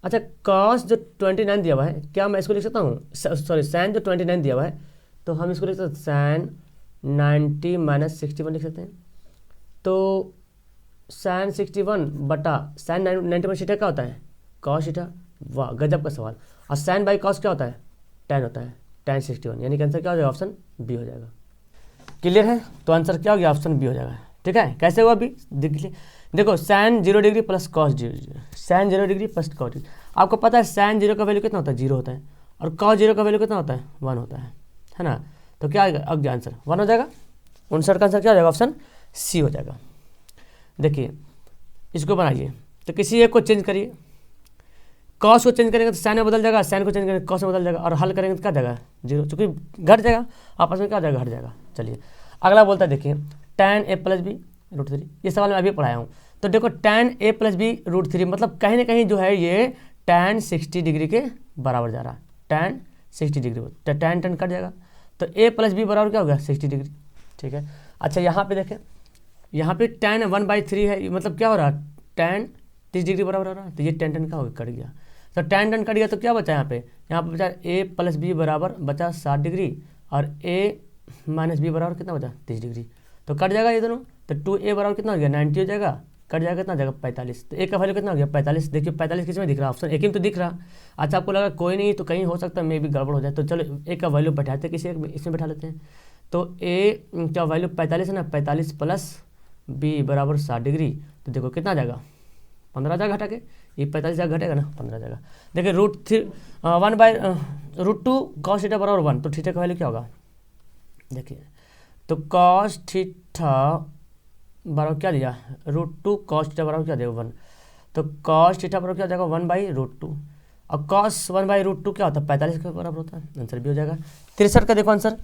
अच्छा cos जो 29 दिया हुआ है, क्या मैं इसको लिख सकता हूँ, सॉरी sin जो 29 दिया हुआ है, तो हम इसको लिख सकते हैं sin 90 - 61 लिख सकते हैं, तो sin 61 बटा sin 90 में थीटा क्या होता है cos थीटा, वाह गजब का सवाल, और sin बाई cos क्या होता है tan होता है, tan 61, यानी कि आंसर क्या हो जाएगा ऑप्शन बी हो जाएगा। क्लियर है, तो आंसर क्या हो गया ऑप्शन बी हो जाएगा, ठीक है। कैसे हुआ अभी देखो sin 0 degree plus cos 0, sin 0 degree plus cos degree, आपको पता है sin 0 का वैल्यू कितना होता है 0 होता है, और cos 0 का वैल्यू कितना होता है 1 होता है ना, तो क्या आएगा अब आंसर 1 हो जाएगा, 59 का आंसर क्या हो जाएगा ऑप्शन सी हो जाएगा। देखिए इसको बनाइए, तो किसी एक को चेंज करिए, cos को चेंज करेंगे तो sin में बदल जाएगा, sin को चेंज करेंगे cos में बदल जाएगा, और हल करेंगे तो क्या जाएगा 0, चूँकि घट जाएगा आपस में, क्या जाएगा घट जाएगा। चलिए अगला बोलता है, देखिए tan a + b √3, ये सवाल मैं अभी पढ़ाया हूँ, तो देखो tan a प्लस बी √3 मतलब कहीं ना कहीं जो है ये tan 60 डिग्री के बराबर जा रहा है, tan 60 डिग्री, तो tan कट जाएगा, तो a प्लस बी बराबर क्या हो गया 60 डिग्री। ठीक है, अच्छा यहाँ पे देखें, यहाँ पे tan 1/3 है, मतलब क्या हो रहा है tan 30 डिग्री बराबर हो रहा है, तो ये tan का हो गया, कट गया, तो tan कट गया, तो क्या बचा यहाँ पे बचा a प्लस बी बराबर बचा 60 डिग्री और a माइनस बी बराबर कितना बचा 30 डिग्री, तो कट जाएगा ये दोनों, तो 2a बराबर कितना हो गया 90 हो जाएगा, कट जाएगा कितना हो जाएगा 45, तो a का वैल्यू कितना हो गया 45। देखिए 45 किस में दिख रहा है, ऑप्शन एक ही में तो दिख रहा। अच्छा आपको लगा कोई नहीं तो कहीं हो सकता है मे भी गड़बड़ हो जाए, तो चलो a का वैल्यू बैठाते किसी एक में, इसमें बैठा लेते हैं, तो a का वैल्यू 45 है ना, 45 प्लस b बराबर 60 डिग्री, तो देखो कितना आ जाएगा 15 जाएगा, घटा के ये 45 जाएगा, घटेगा ना 15 जाएगा। देखिए √2 cos थीटा बराबर 1, तो थीटा का वैल्यू क्या होगा, देखिए तो cos थीटा बराबर क्या दिया √2 cos थीटा बराबर क्या देगा 1, तो cos थीटा बराबर क्या हो जाएगा 1/√2, और cos 1/√2 क्या होता है 45 के बराबर होता है, आंसर भी हो जाएगा। 63 का देखो आंसर,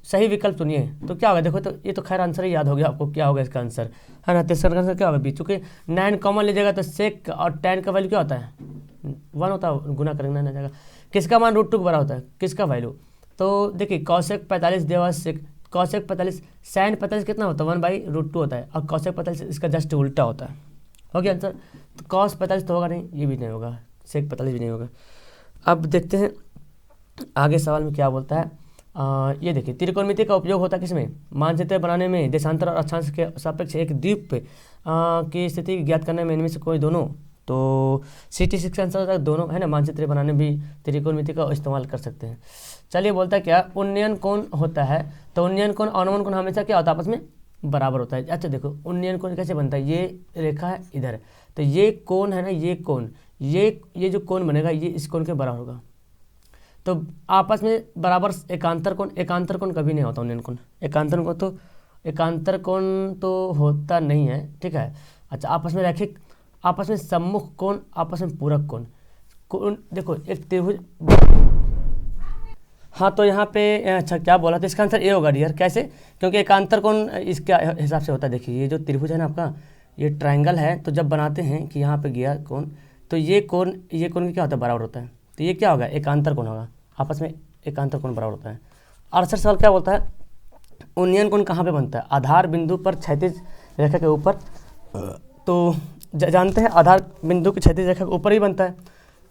सही विकल्प चुनिए, तो क्या होगा देखो, तो ये तो खैर आंसर ही याद हो गया आपको, क्या होगा इसका आंसर है ना, 63 का आंसर क्या होगा बी, चूँकि 9 कॉमन लीजिएगा तो सेक और tan का वैल्यू क्या होता है 1 होता है, गुना करेंगे ना जाएगा, किसका मान √2 के बराबर होता है, किसका वैल्यू, तो देखिए कॉसेक 45 देवा सेक, कॉसेक 45 साइन 45 कितना होता है 1/√2 होता है, और कॉसेक 45 इसका जस्ट उल्टा होता है, हो गया आंसर। तो कॉस 45 तो होगा नहीं, ये भी नहीं होगा, सेक 45 भी नहीं होगा। अब देखते हैं आगे सवाल में क्या बोलता है, ये देखिए त्रिकोणमिति का उपयोग होता है किसमें, मानचित्र बनाने में, देशांतर और अक्षांश के सापेक्ष एक द्वीप पे की स्थिति ज्ञात करने में, इनमें से कोई दोनों, तो CT6 आंसर दोनों है ना, मानचित्र बनाने भी त्रिकोणमिति का इस्तेमाल कर सकते हैं। चलिए बोलता है क्या उन्नयन कोण होता है, तो उन्नयन कोण अवनमन कोण हमेशा क्या होता है आपस में बराबर होता है। अच्छा देखो उन्नयन कोण कैसे बनता है, ये रेखा है इधर, तो ये कोण है ना, ये कोण, ये जो कोण बनेगा ये इस कोण के बराबर होगा, तो आपस में बराबर एकांतर कोण कभी नहीं होता उन्नयन कोण, एकांतर कोण तो होता नहीं है, ठीक है। अच्छा आपस में रैखिक, आपस में सम्मुख कोण, आपस में पूरक कोण देखो एक त्रिभुज, हाँ तो यहाँ पे अच्छा क्या बोला, तो इसका आंसर ए होगा डियर, कैसे, क्योंकि एकांतर कोण इसके हिसाब से होता है। देखिए ये जो त्रिभुज है ना आपका, ये ट्रायंगल है, तो जब बनाते हैं कि यहाँ पे गया कोण, तो ये कोण क्या होता है बराबर होता है, तो ये क्या होगा एकांतर कोण होगा, आपस में एकांतर कोण बराबर होता है। 68 सवाल क्या बोलता है, उन्नयन कोण कहाँ पे बनता है, आधार बिंदु पर क्षैतिज रेखा के ऊपर, तो जानते हैं आधार बिंदु की क्षैतिज रेखा के ऊपर ही बनता है,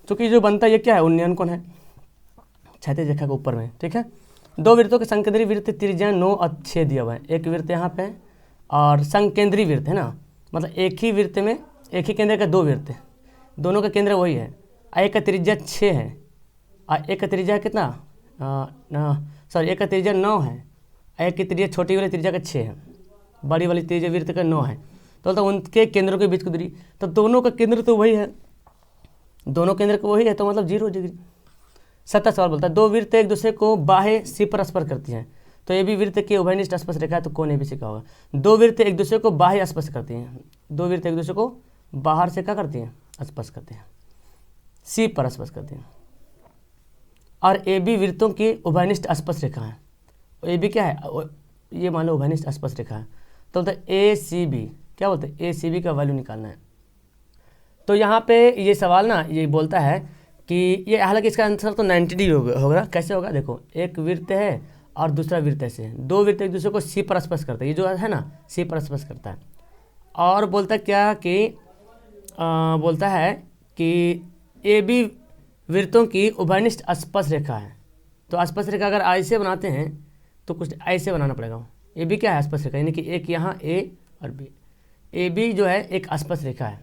क्योंकि जो बनता है ये क्या है उन्नयन कोण है, क्षैतिज रेखा के ऊपर में, ठीक है। दो वृत्तों के संकेंद्रीय वृत्त त्रिज्या 9 और 6 दिया हुआ है, एक वृत्त यहाँ पे और संकेंद्रीय वृत्त है ना, मतलब एक ही वृत्त में एक ही केंद्र का दो वृत्त है, दोनों का केंद्र वही है, एक का त्रिज्या 6 है और एक का त्रिज्या कितना एक का त्रिज्या 9 है, एक की त्रिज्या छोटी वाली त्रिज्या का 6 है, बड़ी वाली त्रिज्या वृत्त का 9 है, तो उनके केंद्रों के बीच की दूरी, तो दोनों का केंद्र तो वही है, दोनों केंद्र का वही है, तो मतलब 0 डिग्री। 70 सवाल बोलता है दो वृत्त एक दूसरे को बाह्य सी पर स्पर्श करती हैं, तो ये भी वृत्त की उभयनिष्ठ स्पर्श रेखा है, तो कोण ABC का होगा। दो वृत्त एक दूसरे को बाह्य स्पर्श करती हैं, दो वृत्त एक दूसरे को बाहर से क्या करती हैं स्पर्श करते हैं, सी पर स्पर्श करते हैं, और AB वृत्तों की उभयनिष्ठ स्पर्श रेखा है, AB क्या है ये मान लो उभयनिष्ठ स्पर्श रेखा है, तो बोलते हैं ACB, क्या बोलते हैं ACB का वैल्यू निकालना है। तो यहाँ पे ये सवाल ना ये बोलता है कि ये, हालांकि इसका आंसर तो 90 डिग्री होगा, कैसे होगा देखो, एक वृत्त है और दूसरा वृत्त ऐसे है, दो वृत्त एक दूसरे को सी पर स्पर्श करता है, ये जो है ना सी पर स्पर्श करता है, और बोलता है क्या कि बोलता है कि AB वृत्तों की उभयनिष्ठ स्पर्श रेखा है, तो स्पर्श रेखा अगर ऐसे बनाते हैं तो कुछ ऐसे बनाना पड़ेगा, AB क्या है स्पर्श रेखा, यानी कि एक यहाँ A और B, AB जो है एक स्पर्श रेखा है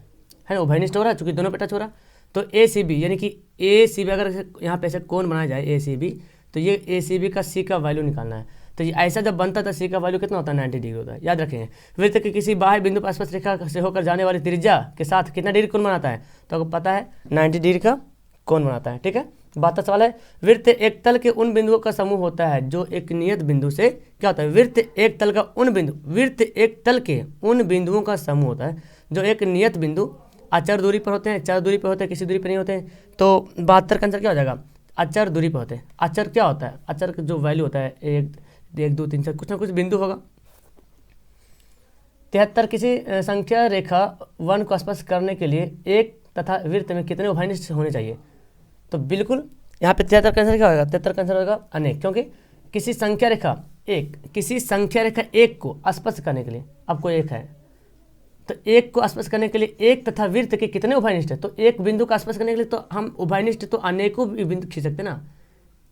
ना, उभयनिष्ठ हो रहा है चूँकि दोनों पे टच हो रहा, तो ACB यानी कि ACB अगर यहाँ पे ऐसे कोण बनाया जाए ACB, तो ये ACB का C का वैल्यू निकालना है, तो ये ऐसा जब बनता था C का वैल्यू कितना होता है 90 डिग्री होता है। याद रखें वृत्त के किसी बाह्य बिंदु पर स्पर्श रेखा से होकर जाने वाली त्रिज्या के साथ कितना डिग्री कोण बनाता है, तो आपको पता है 90 डिग्री का कोण बनाता है, ठीक है। बात का सवाल है वृत्त एक तल के उन बिंदुओं का समूह होता है जो एक नियत बिंदु से क्या होता है, वृत्त एक तल का उन बिंदु, वृत्त एक तल के उन बिंदुओं का समूह होता है जो एक नियत बिंदु अचर दूरी पर होते हैं, चर दूरी पर होते हैं, किसी दूरी पर नहीं होते हैं, तो 72 का आंसर क्या हो जाएगा, अचर दूरी पर होते हैं। अचर क्या होता है, अचर का जो वैल्यू होता है 1 2 3 4 कुछ ना कुछ बिंदु होगा, 73 किसी संख्या रेखा 1 को स्पर्श करने के लिए एक तथा वृत्त में कितने उभयनिष्ठ होने चाहिए? तो बिल्कुल यहाँ पे 73 का आंसर क्या होगा? 73 का आंसर होगा अनेक, क्योंकि किसी संख्या रेखा एक को स्पर्श करने के लिए, आपको एक है तो एक को स्पर्श करने के लिए एक तथा वृत्त के कितने उभयनिष्ठ है? तो एक बिंदु का स्पर्श करने के लिए तो हम उभयनिष्ठ तो अनेकों बिंदु खींच सकते ना।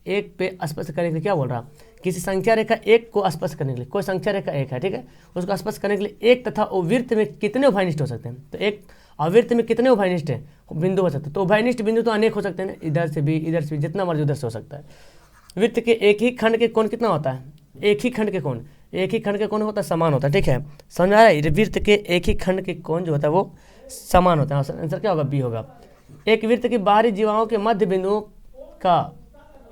एक पे स्पर्श करने के लिए क्या बोल रहा, किसी संख्या रेखा एक को स्पर्श करने के लिए, कोई संख्या रेखा एक है, ठीक है, उसको स्पर्श करने के लिए एक तथा वृत्त में कितने उभयनिष्ठ हो सकते हैं? तो एक अवृत्त में कितने उभयनिष्ठ है बिंदु हो सकते हैं? तो उभयनिष्ठ बिंदु तो अनेक हो सकते हैं ना, इधर से भी जितना मर्जी उधर से हो सकता है। वृत्त के एक ही खंड के कोण कितना होता है? एक ही खंड के कोण होता है समान होता है, ठीक है, समझ आ रहा है? वृत्त के एक ही खंड के कोण जो होता है वो समान होता है। आंसर क्या होगा? बी होगा। एक वृत्त की बाहरी जीवाओं के मध्य बिंदुओं का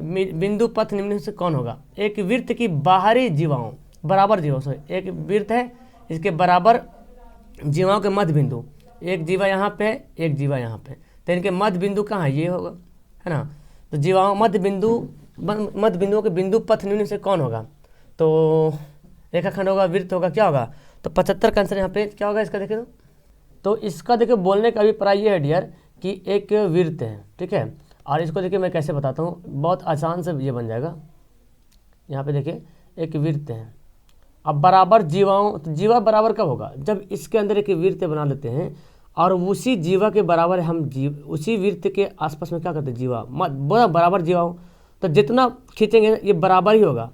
बिंदु पथ निम्न से कौन होगा? एक वृत्त की बाहरी जीवाओं, बराबर जीवाओं, सॉरी, एक वृत्त है, इसके बराबर जीवाओं के मध्य बिंदु, एक जीवा यहाँ पे है, एक जीवा यहाँ पे, तो इनके मध्य बिंदु कहाँ है? ये होगा, है ना। तो जीवाओं मध्य बिंदुओं के बिंदु पथ निम्न से कौन होगा? तो रेखाखंड होगा, वृत्त होगा, क्या होगा? तो 75 का आंसर यहाँ पे क्या होगा इसका? देखिए तो इसका देखिए बोलने का अभिप्राय ये है डियर कि एक वृत्त है, ठीक है, और इसको देखिए मैं कैसे बताता हूँ, बहुत आसान से ये बन जाएगा। यहाँ पे देखिए एक वृत्त है, अब बराबर जीवाओं, तो जीवा बराबर कब होगा? जब इसके अंदर एक वृत्त बना लेते हैं और उसी जीवा के बराबर हम उसी वृत्त के आसपास में क्या करते हैं? जीवा बराबर जीवाओं, तो जितना खींचेंगे ये बराबर ही होगा।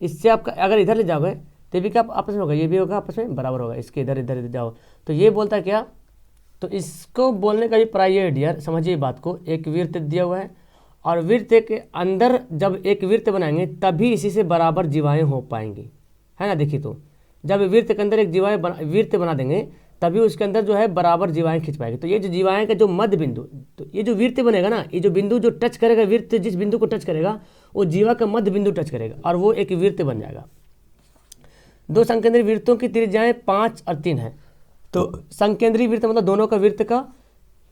इससे आप अगर इधर ले जाओगे तो भी क्या आपस में होगा? ये भी होगा, आपस में बराबर होगा। इसके इधर इधर जाओ तो ये बोलता है क्या? तो इसको बोलने का भी प्राय है डियर, समझिए बात को। एक वृत्त दिया हुआ है और वृत्त के अंदर जब एक वृत्त बनाएंगे तभी इसी से बराबर जीवाएँ हो पाएंगी, है ना। देखिए तो जब वृत्त के अंदर एक वृत्त बना देंगे तभी उसके अंदर जो है बराबर जीवाएँ खींच पाएंगे। तो ये जो जीवाएँ का जो मध्य बिंदु, तो ये जो वृत्त बनेगा ना, ये जो बिंदु जो टच करेगा, वृत्त जिस बिंदु को टच करेगा वो जीवा का मध्य बिंदु टच करेगा और वो एक वृत्त बन जाएगा। दो संकेंद्रीय वृत्तों की त्रिज्याएं 5 और 3 है। तो संकेंद्रीय वृत्त मतलब दोनों का वृत्त का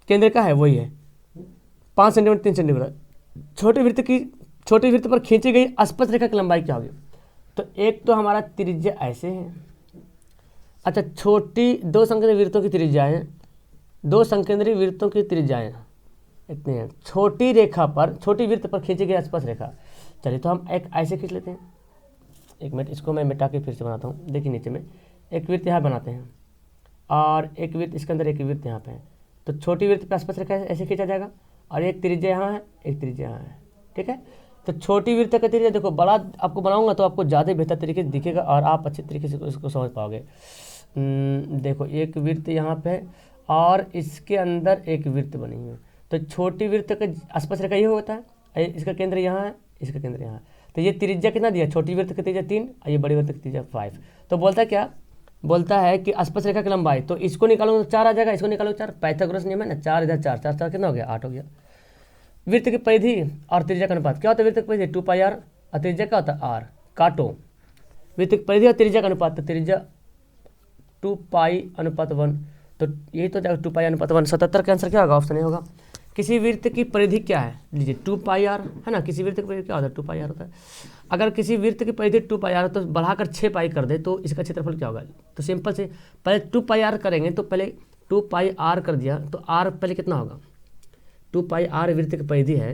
केंद्र का है वही है 5 सेंटीमीटर 3 सेंटीमीटर। छोटे वृत्त पर खींची गई स्पर्श रेखा की लंबाई क्या होगी? तो एक तो हमारा त्रिज्या ऐसे है, अच्छा छोटी दो संकेंद्रीय वृत्तों की त्रिज्याएं इतनी हैं। छोटी वृत्त पर खींची गई स्पर्श रेखा, चलिए तो हम एक ऐसे खींच लेते हैं। एक मिनट, इसको मैं मिटा के फिर से बनाता हूँ। देखिए नीचे में एक वृत्त यहाँ बनाते हैं और एक वृत्त इसके अंदर एक वृत्त यहाँ पे है, तो छोटी वृत्त पर स्पर्श रेखा ऐसे खींचा जाएगा और एक त्रिज्या यहाँ है, एक त्रिज्या यहाँ है, ठीक है। तो छोटी वृत्त का त्रिज्या देखो बड़ा आपको बनाऊंगा तो आपको ज़्यादा बेहतर तरीके से दिखेगा और आप अच्छे तरीके से इसको समझ पाओगे। देखो एक वृत्त यहाँ पे है और इसके अंदर एक वृत्त बनी हुई है, तो छोटी वृत्त का स्पर्श रेखा ये होता है, इसका केंद्र यहाँ है, इसका केंद्र यहाँ है। तो ये त्रिज्या कितना दिया? छोटी वृत्त की त्रिज्या 3 और ये बड़ी वृत्त की त्रिज्या 5। तो बोलता है क्या? बोलता है कि स्पर्श रेखा की लंबाई, तो इसको निकालोगे तो 4 आ जाएगा, इसको निकालोगे 4, पाइथागोरस नियम है ना, 4 इधर 4 4 4 कितना हो गया? 8 हो गया। वृत्त की परिधि और त्रिज्या का अनुपात क्या होता है? वृत्त की परिधि 2πr और त्रिज्या क्या होता है? r। काटो वृत्त की परिधि और त्रिज्या का अनुपात, तो त्रिज्या 2π/1, तो यही तो जाएगा 2π/1। 77 का आंसर क्या होगा? ऑप्शन ए होगा। किसी वृत्त की परिधि क्या है? लीजिए 2πr है ना, किसी वृत्त की परिधि क्या होता है? 2πr होता है। अगर किसी वृत्त की परिधि 2πr तो बढ़ाकर 6π कर दे तो इसका क्षेत्रफल क्या होगा? तो सिंपल से पहले 2πr करेंगे, तो पहले 2πr कर दिया तो r पहले कितना होगा? 2πr वृत्त की परिधि है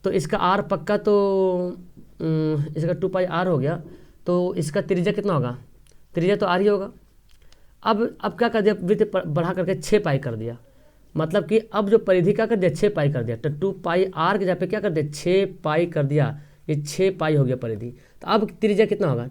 तो इसका r पक्का, तो इसका 2πr हो गया, तो इसका त्रिज्या कितना होगा? त्रिज्या तो r ही होगा। अब क्या कर दिया? वृत्त बढ़ा करके 6π कर दिया, मतलब कि अब जो परिधि क्या कर दिया? 6π कर दिया। तो 2πr के जगह पे क्या कर दिया? 6π कर दिया, ये 6π हो गया परिधि। तो अब त्रिज्या कितना होगा?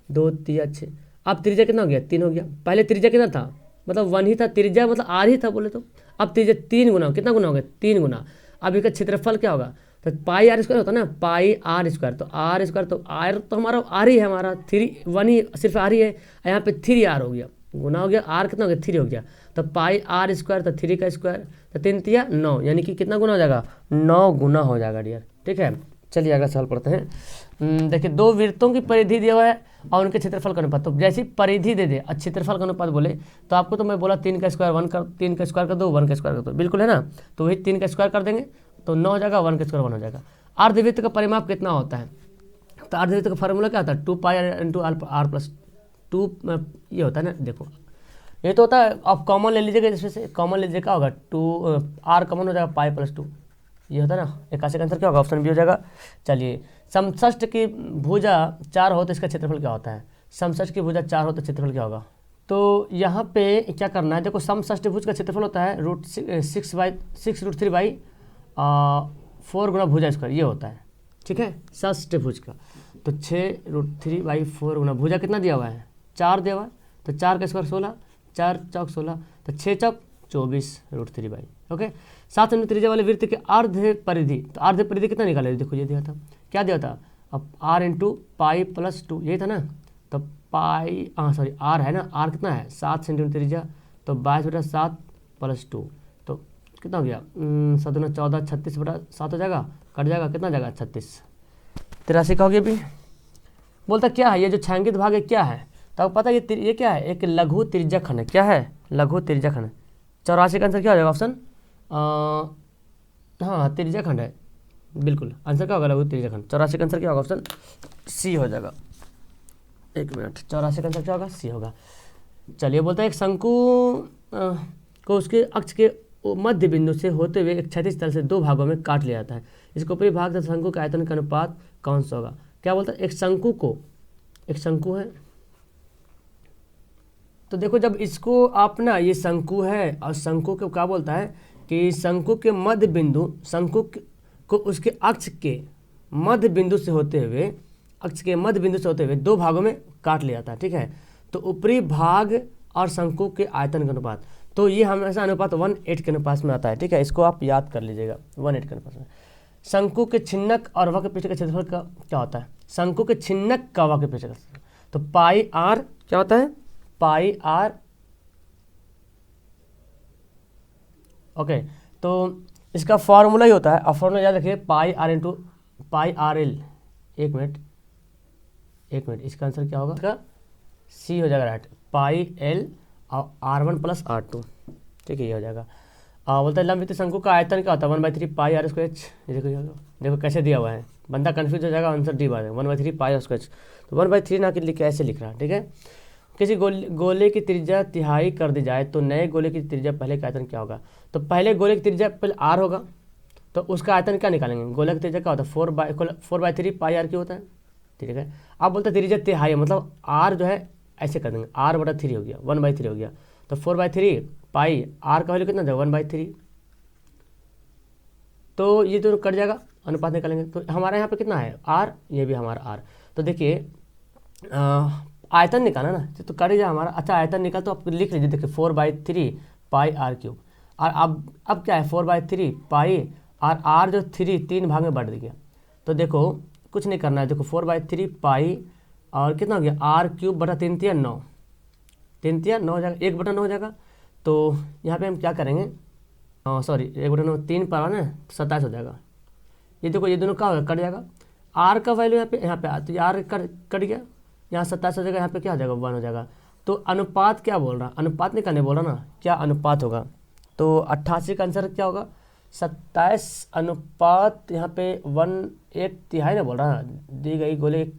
2 3 6, अब त्रिज्या कितना हो गया? 3 हो गया। पहले त्रिज्या कितना था? मतलब 1 ही था, त्रिज्या मतलब r ही था बोले तो। अब त्रिज्या 3 गुना, कितना गुना हो गया? 3 गुना। अब इसका क्षेत्रफल क्या होगा? तो πr² होता है ना, πr², तो r², तो r तो हमारा r ही है, हमारा 1 ही सिर्फ r ही है, यहाँ पे 3r हो गया, गुना हो गया, r कितना हो गया? 3 हो गया। तो πr², तो 3 का स्क्वायर, तो 3 3 9, यानी कि कितना गुना हो जाएगा? 9 गुना हो जाएगा डियर, ठीक है। चलिए अगला सवाल पढ़ते हैं। देखिए दो वृत्तों की परिधि दिया हुआ है और उनके क्षेत्रफल का अनुपात, तो जैसी परिधि दे दे और क्षेत्रफल का अनुपात बोले तो आपको तो मैं बोला 3 का स्क्वायर 1 कर, 3 का स्क्वायर कर दो, 1 का स्क्वायर कर दो, बिल्कुल है ना। तो वही 3 का स्क्वायर कर देंगे तो 9 हो जाएगा, 1 का स्क्वायर 1 हो जाएगा। अर्धवृत्त का परिमाप कितना होता है? तो अर्धवृत्त का फार्मूला क्या होता है? 2πr × r + 2 ये होता है ना, देखो ये तो होता है, आप कॉमन ले लीजिएगा, इसमें से कॉमन ले लीजिए, क्या होगा 2 आर कॉमन हो जाएगा, पाई प्लस 2 ये होता है ना। 81 का आंसर क्या होगा, ऑप्शन बी हो जाएगा। चलिए समष्टि की भुजा 4 हो तो इसका क्षेत्रफल क्या होता है, समष्टि की भुजा 4 हो तो क्षेत्रफल क्या होगा। तो यहाँ पे क्या करना है, देखो समष्टिभुज का क्षेत्रफल होता है √6 गुना भुजा स्क्वायर, ये होता है, ठीक है, षष्टिभुज का। तो 6√3/4 गुना भुजा कितना दिया हुआ है, 4 दिया हुआ है, तो 4 का स्क्वायर 16, 4 चौक 16, तो 6 चौक 24√3/। ओके, 7 सेंटीमीटर त्रिज्या वाले वृत्त के अर्ध परिधि, तो अर्ध परिधि कितना निकाले, देखो ये दिया था, क्या दिया था, अब r इंटू पाई प्लस 2 यही था ना, तो पाई आर है ना, आर कितना है 7 सेंटीमीटर त्रिज्या, तो 22/7 प्लस 2, तो कितना हो गया 7 दूना 14, 36/7 हो जाएगा, कट जाएगा, कितना जाएगा 36, 83 का हो गया भी। बोलता क्या है ये जो छायांकित भाग है क्या है, तो आपको पता है ये क्या है, एक लघु त्रिज्याखंड है, क्या है, लघु त्रिज्याखंड। 84 का आंसर क्या हो जाएगा, ऑप्शन हाँ त्रिज्याखंड है, बिल्कुल आंसर क्या होगा, लघु त्रिज्याखंड। 84 का आंसर क्या होगा, ऑप्शन सी हो जाएगा। 1 मिनट, 84 का आंसर क्या होगा, सी होगा। चलिए बोलता है एक शंकु को उसके अक्ष के मध्य बिंदु से होते हुए एक क्षैतिज तल से 2 भागों में काट लिया जाता है, इसको ऊपरी भाग तथा शंकु के आयतन का अनुपात कौन सा होगा। क्या बोलता है, एक शंकु है, तो देखो जब इसको आप ना, ये शंकु है और शंकु को क्या बोलता है कि शंकु के मध्य बिंदु, शंकु को उसके अक्ष के मध्य बिंदु से होते हुए 2 भागों में काट लिया जाता है, ठीक है। तो ऊपरी भाग और शंकु के आयतन का अनुपात, तो ये हमेशा अनुपात 1:8 के अनुपात में आता है, ठीक है, इसको आप याद कर लीजिएगा 1:8 के अनुपात में। शंकु के छिन्नक और वक्र पृष्ठ का क्षेत्रफल का क्या होता है, शंकु के छिन्नक का वक्र पृष्ठ का, तो पाई आर क्या होता है, पाई आर, ओके। तो इसका फॉर्मूला ही होता है, और फॉर्मूला याद रखिए pi r into pi r l. एक मिनट, इसका आंसर क्या होगा, इसका सी हो जाएगा राइट, पाई एल और R1 प्लस R2, ठीक है, ये हो जाएगा। बोलता है लंबवृत्त शंकु का आयतन क्या होता है, 1/3 पाई आर स्क्वायर एच। देखो कैसे दिया हुआ है, बंदा कंफ्यूज हो जाएगा, answer D bar 1/3 pi r square h, तो 1/3 ना लिख के ऐसे लिख रहा है, ठीक है। किसी गोले की त्रिज्या तिहाई कर दी जाए तो नए गोले की त्रिज्या पहले का आयतन क्या होगा, तो पहले गोले की त्रिज्या पहले आर होगा, तो उसका आयतन क्या निकालेंगे, गोले की त्रिज्या क्या होता है 4/3 पाई आर क्यों होता है, ठीक है। आप बोलते हैं त्रिज्या तिहाई, मतलब आर जो है ऐसे कर देंगे, r/3 हो गया, 1/3 हो गया, तो 4/3 पाई आर का वैल्यू कितना था 1/3, तो ये तो कट जाएगा, अनुपात निकालेंगे, तो हमारे यहाँ पे कितना है आर, ये भी हमारा आर। तो देखिए आयतन निकाला ना, तो कट जाए हमारा, अच्छा आयतन निकाल, तो आप लिख लीजिए, देखिए 4/3 पाई आर क्यूब, और अब क्या है 4/3 पाई आर जो 3 भाग में बढ़ गया, तो देखो कुछ नहीं करना है, देखो 4/3 पाई और कितना हो गया r³ बटा 3 9, 3 9 हो जाएगा, 1/9 हो जाएगा। तो यहाँ पे हम क्या करेंगे, सॉरी 1/9 3 पर ना 27 हो जाएगा, ये देखो ये दोनों क्या होगा, कट जाएगा, r का वैल्यू यहाँ पे तो r कट गया, यहाँ 27 हो जाएगा, यहाँ पे क्या हो जाएगा 1 हो जाएगा। तो अनुपात क्या बोल रहा, अनुपात नहीं करने बोल रहा ना, क्या अनुपात होगा, तो 88 का आंसर क्या होगा 27 अनुपात, यहाँ पे 1/1 ना बोल रहा है, दी गई गोले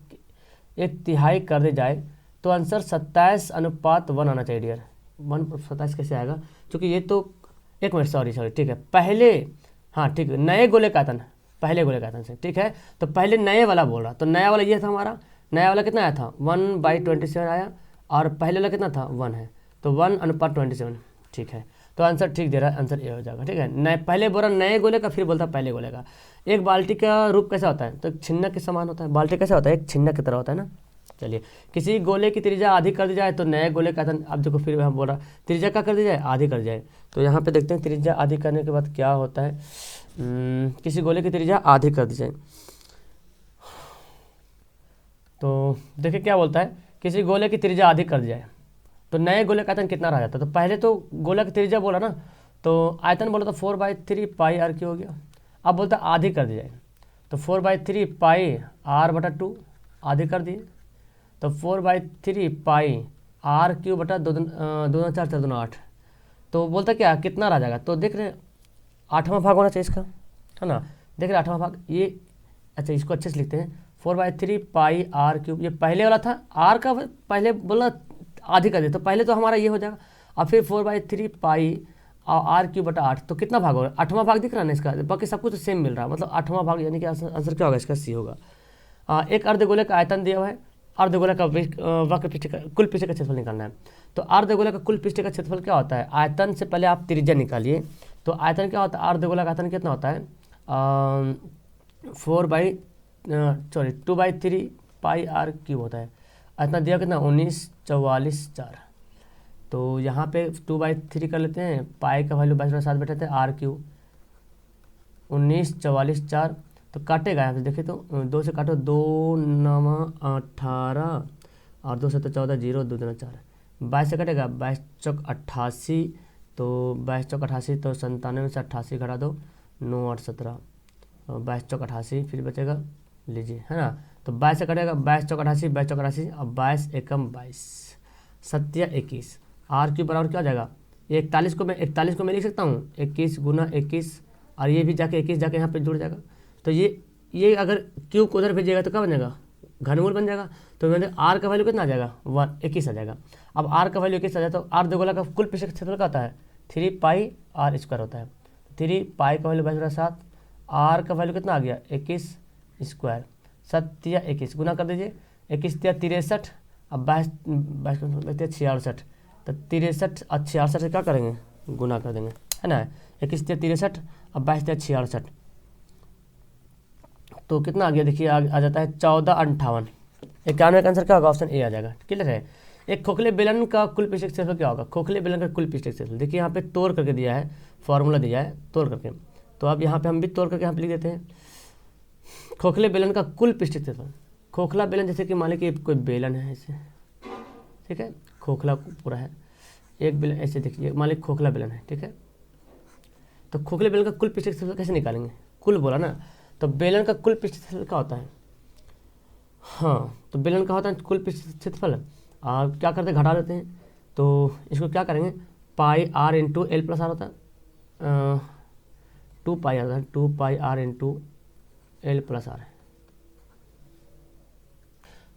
1/3 कर दी जाए, तो आंसर 27 अनुपात 1 आना चाहिए डियर। 1/27 कैसे आएगा, क्योंकि ये तो 1 मिनट सॉरी ठीक है, पहले हाँ ठीक है, नए गोले का आयतन, पहले गोले का आयतन से, ठीक है, तो पहले नए वाला बोल रहा, तो नया वाला ये था हमारा, नया वाला कितना आया था 1/27 आया, और पहले वाला कितना था 1 है, तो 1/27, ठीक है, तो आंसर ठीक दे रहा है, आंसर ए हो जाएगा, ठीक है। नए पहले बोला नए गोले का, फिर बोलता पहले गोले का। एक बाल्टी का रूप कैसा होता है, तो एक छिन्नक के समान होता है, बाल्टी कैसा होता है, एक छिन्नक की तरह होता है ना। चलिए किसी गोले की त्रिज्या आधी कर दी जाए तो नए गोले का आयतन, अब देखो फिर हम बोल रहा त्रिज्या क्या कर दी जाए, आधी कर दी जाए, तो यहाँ पे देखते हैं त्रिज्या आधी करने के बाद क्या होता है, किसी गोले की त्रिज्या आधी कर दी जाए, तो देखिए क्या बोलता है, किसी गोले की त्रिज्या आधी कर दी जाए तो नए गोले का आयतन कितना रह जाता है, तो पहले तो गोला की त्रिज्या बोला ना, तो आयतन बोला तो 4/3 पाई आर क्यों हो गया, अब बोलता आधी कर दी जाए, तो 4/3 पाई r/2 आधी कर दिए, तो 4/3 पाई r³ बटा 2 2 4 4 2 8, तो बोलता क्या कितना रह जाएगा, तो देख रहे 8वां भाग होना चाहिए इसका, है ना, देख रहे 8वां भाग ये, अच्छा इसको अच्छे से लिखते हैं 4/3 पाई आर क्यूब, ये पहले वाला था आर का, पहले बोला आधी कर दे तो पहले तो हमारा ये हो जाएगा, और फिर 4/3 पाई आर क्यूब बटा 8, तो कितना भाग होगा, 8वां भाग दिख रहा है ना इसका, बाकी सब कुछ तो सेम मिल रहा है, मतलब 8वां भाग, यानी कि आंसर क्या होगा इसका, सी होगा। एक अर्धगोले का आयतन दिया हुआ है, अर्धगोले का वक्र पृष्ठ का कुल पृष्ठ का क्षेत्रफल निकालना है। तो अर्धगोले का कुल पृष्ठ का क्षेत्रफल क्या होता है, आयतन से पहले आप त्रिज्या निकालिए, तो आयतन क्या होता है, अर्धगोला का आयतन कितना होता है, 2/3 पाई आर क्यूब होता है, इतना दिया कितना 1944/4, तो यहाँ पे 2/3 कर लेते हैं, पाई का वैल्यू 22/7 बैठे थे, आर क्यूब 1944/4, तो काटेगा यहाँ से देखिए, तो 2 से काटो, 2 9 18 और 2 से तो 14, 0 2 2 4, 22 से कटेगा, 22 चौक 88, तो 22 चौक 88, तो 97 में से 88 घटा दो, 9 8 17, 22 चौक 88, फिर बचेगा, लीजिए है ना, तो 22 से कटेगा, 22 चौक 88, 22 चौक 88 और 22 एकम 22, 7 21, आर क्यूब बराबर क्या हो जाएगा, 41 को मैं लिख सकता हूँ 21 गुना 21, और ये भी जाके 21 जाके यहाँ पे जुड़ जाएगा, तो ये अगर क्यूब को उधर भेजिएगा तो क्या बन जाएगा, घनमूल बन जाएगा, तो मैंने आर का वैल्यू कितना आ जाएगा, 21 आ जाएगा। अब आर का वैल्यू 21 आ जाए तो अर्धगोला का कुल पृष्ठ क्षेत्रफल क्या होता है, 3 पाई आर स्क्वायर होता है, 3 पाई का वैल्यू 22/7, आर का वैल्यू कितना आ गया 21 स्क्वायर, 7 या 21 गुना कर दीजिए, 21 या 63, अब 22 66, तो 63 और 66 से क्या करेंगे, गुना कर देंगे, है ना, 21 या 63 और 22 या 66, तो कितना आ गया देखिए, आ जाता है 1458, 91 का आंसर क्या होगा, ऑप्शन ए आ जाएगा। क्लियर है। एक खोखले बेलन का कुल पृष्ठ क्षेत्रफल क्या होगा, खोखले बेलन का कुल पृष्ठ क्षेत्रफल देखिए यहाँ पे तोड़ करके दिया है, फॉर्मूला दिया है तोड़ करके, तो अब यहाँ पे हम भी तोड़ करके यहाँ पे लिख देते हैं, खोखले बेलन का कुल पृष्ठ क्षेत्रफल, खोखला बेलन जैसे कि मान लीजिए कि कोई बेलन है ऐसे, ठीक है, खोखला पूरा है, एक बेलन ऐसे देखिए, मान लीजिए खोखला बेलन है, ठीक है, तो खोखले बेलन का कुल पृष्ठ क्षेत्रफल कैसे निकालेंगे, कुल बोला ना, तो बेलन का कुल पृष्ठ क्षेत्रफल क्या होता है, हाँ, तो बेलन का होता है कुल पृष्ठ क्षेत्रफल, क्या करते हैं घटा देते हैं, तो इसको क्या करेंगे, pi r into l plus r होता है, 2 pi r, 2 pi r into l plus r.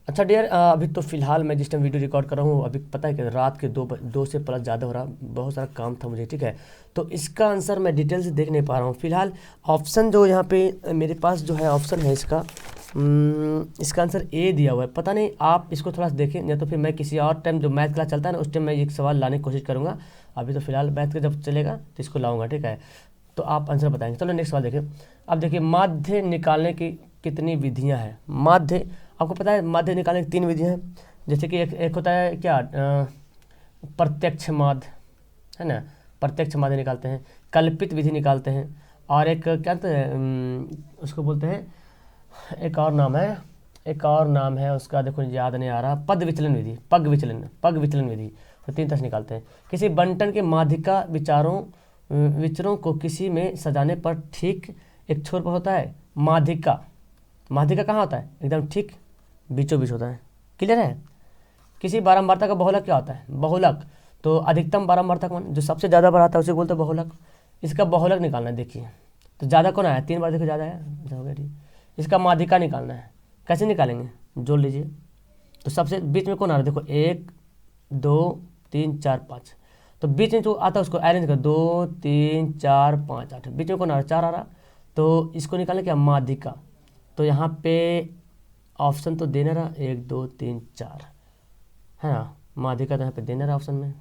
अच्छा डियर, अभी तो फिलहाल मैं जिस टाइम वीडियो रिकॉर्ड कर रहा हूँ, अभी पता है कि रात के 2 से प्लस ज़्यादा हो रहा, बहुत सारा काम था मुझे, ठीक है, तो इसका आंसर मैं डिटेल से देख नहीं पा रहा हूँ फिलहाल। ऑप्शन जो यहाँ पे मेरे पास जो है ऑप्शन है इसका आंसर ए दिया हुआ है, पता नहीं आप इसको थोड़ा सा देखें, या तो फिर मैं किसी और टाइम जो मैथ क्लास चलता है ना उस टाइम मैं एक सवाल लाने की कोशिश करूँगा, अभी तो फिलहाल मैथ का जब चलेगा तो इसको लाऊंगा, ठीक है, तो आप आंसर बताएंगे। चलो नेक्स्ट सवाल देखिए। अब देखिए माध्य निकालने की कितनी विधियाँ हैं, माध्य आपको पता है माध्य निकालने की 3 विधियाँ हैं, जैसे कि एक होता है क्या, प्रत्यक्ष माध्य, है ना, प्रत्यक्ष माध्य निकालते हैं, कल्पित विधि निकालते हैं, और एक क्या कहते हैं उसको बोलते हैं, एक और नाम है उसका, देखो याद नहीं आ रहा, पग विचलन विधि, तो 3 तरह से निकालते हैं। किसी बंटन के माध्यिका विचारों को किसी में सजाने पर ठीक एक छोर पर होता है माध्यिका कहाँ होता है, एकदम ठीक बीचों बीच होता है। क्लियर है। किसी बारंबारता का बहुलक क्या होता है, बहुलक, तो अधिकतम बारंबारता कौन, जो सबसे ज़्यादा बार आता है उसे बोलते हैं बहुलक। इसका बहुलक निकालना है, देखिए तो ज़्यादा कौन आया, 3 बार देखो ज़्यादा है, हो गया ठीक। इसका माध्यिका निकालना है, कैसे निकालेंगे, जोड़ लीजिए, तो सबसे बीच में कौन आ रहा है, देखो 1 2 3 4 5, तो बीच में जो आता है उसको अरेंज कर, 2 3 4 5 8, बीच में कौन आ रहा है, 4 आ रहा, तो इसको निकालना क्या, माध्यिका, तो यहाँ पे ऑप्शन तो देना रहा 1 2 3 4, है ना, माध्यिका तो यहाँ पे देना रहा ऑप्शन में,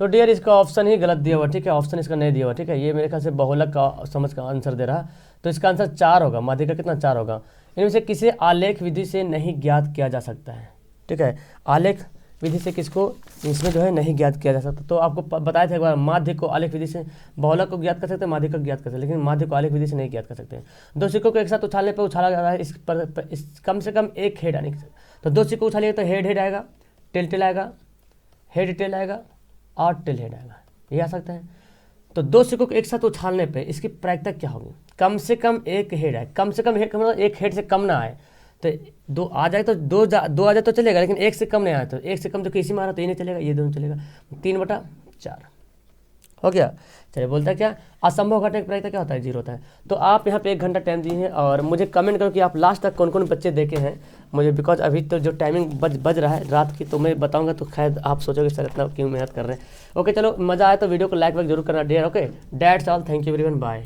तो डियर इसका ऑप्शन ही गलत दिया हुआ, ठीक है, ऑप्शन इसका नहीं दिया हुआ, ठीक है, ये मेरे ख्याल से बहुलक का समझ का आंसर दे रहा, तो इसका आंसर 4 होगा, माध्यिका कितना 4 होगा। इनमें से किसी आलेख विधि से नहीं ज्ञात किया जा सकता है, ठीक है, आलेख विधि से किसको इसमें जो है नहीं ज्ञात किया जा सकता, तो आपको बताया था एक बार, माध्य को आलेख विधि से बहुलक को ज्ञात कर सकते हैं, माध्य को ज्ञात कर सकते हैं, लेकिन माध्य को आलेख विधि से नहीं ज्ञात कर सकते हैं। 2 सिक्कों को एक साथ उछालने पर उछाला जा रहा है, इस कम से कम एक हेड आने, तो 2 सिक्कों उछालिएगा तो हेड आएगा, टेल आएगा, हेड टेल आएगा और टेल हेड आएगा, ये आ सकता है। तो 2 सिक्कों को एक साथ उछालने पे इसकी प्रायिकता क्या होगी, कम से कम एक हेड आए, कम से कम हेड, मतलब एक हेड से कम ना आए, तो 2 आ जाए तो 2 आ जाए तो चलेगा, लेकिन 1 से कम नहीं आया, तो 1 से कम तो किसी में आ रहा तो ये नहीं चलेगा, ये दोनों चलेगा, 3/4। हो गया। चलिए बोलता है क्या, असंभव घटना की प्रायिकता क्या होता है, 0 होता है। तो आप यहाँ पे 1 घंटा टाइम दिए हैं और मुझे कमेंट करो कि आप लास्ट तक कौन कौन बच्चे देखे हैं मुझे, बिकॉज अभी तो जो टाइमिंग बज रहा है रात की, तो मैं बताऊंगा तो शायद आप सोचोगे सर इतना क्यों मेहनत कर रहे हैं। ओके चलो, मज़ा आया तो वीडियो को लाइक वाइक जरूर करना dear. Okay, that's all, thank you everyone, bye.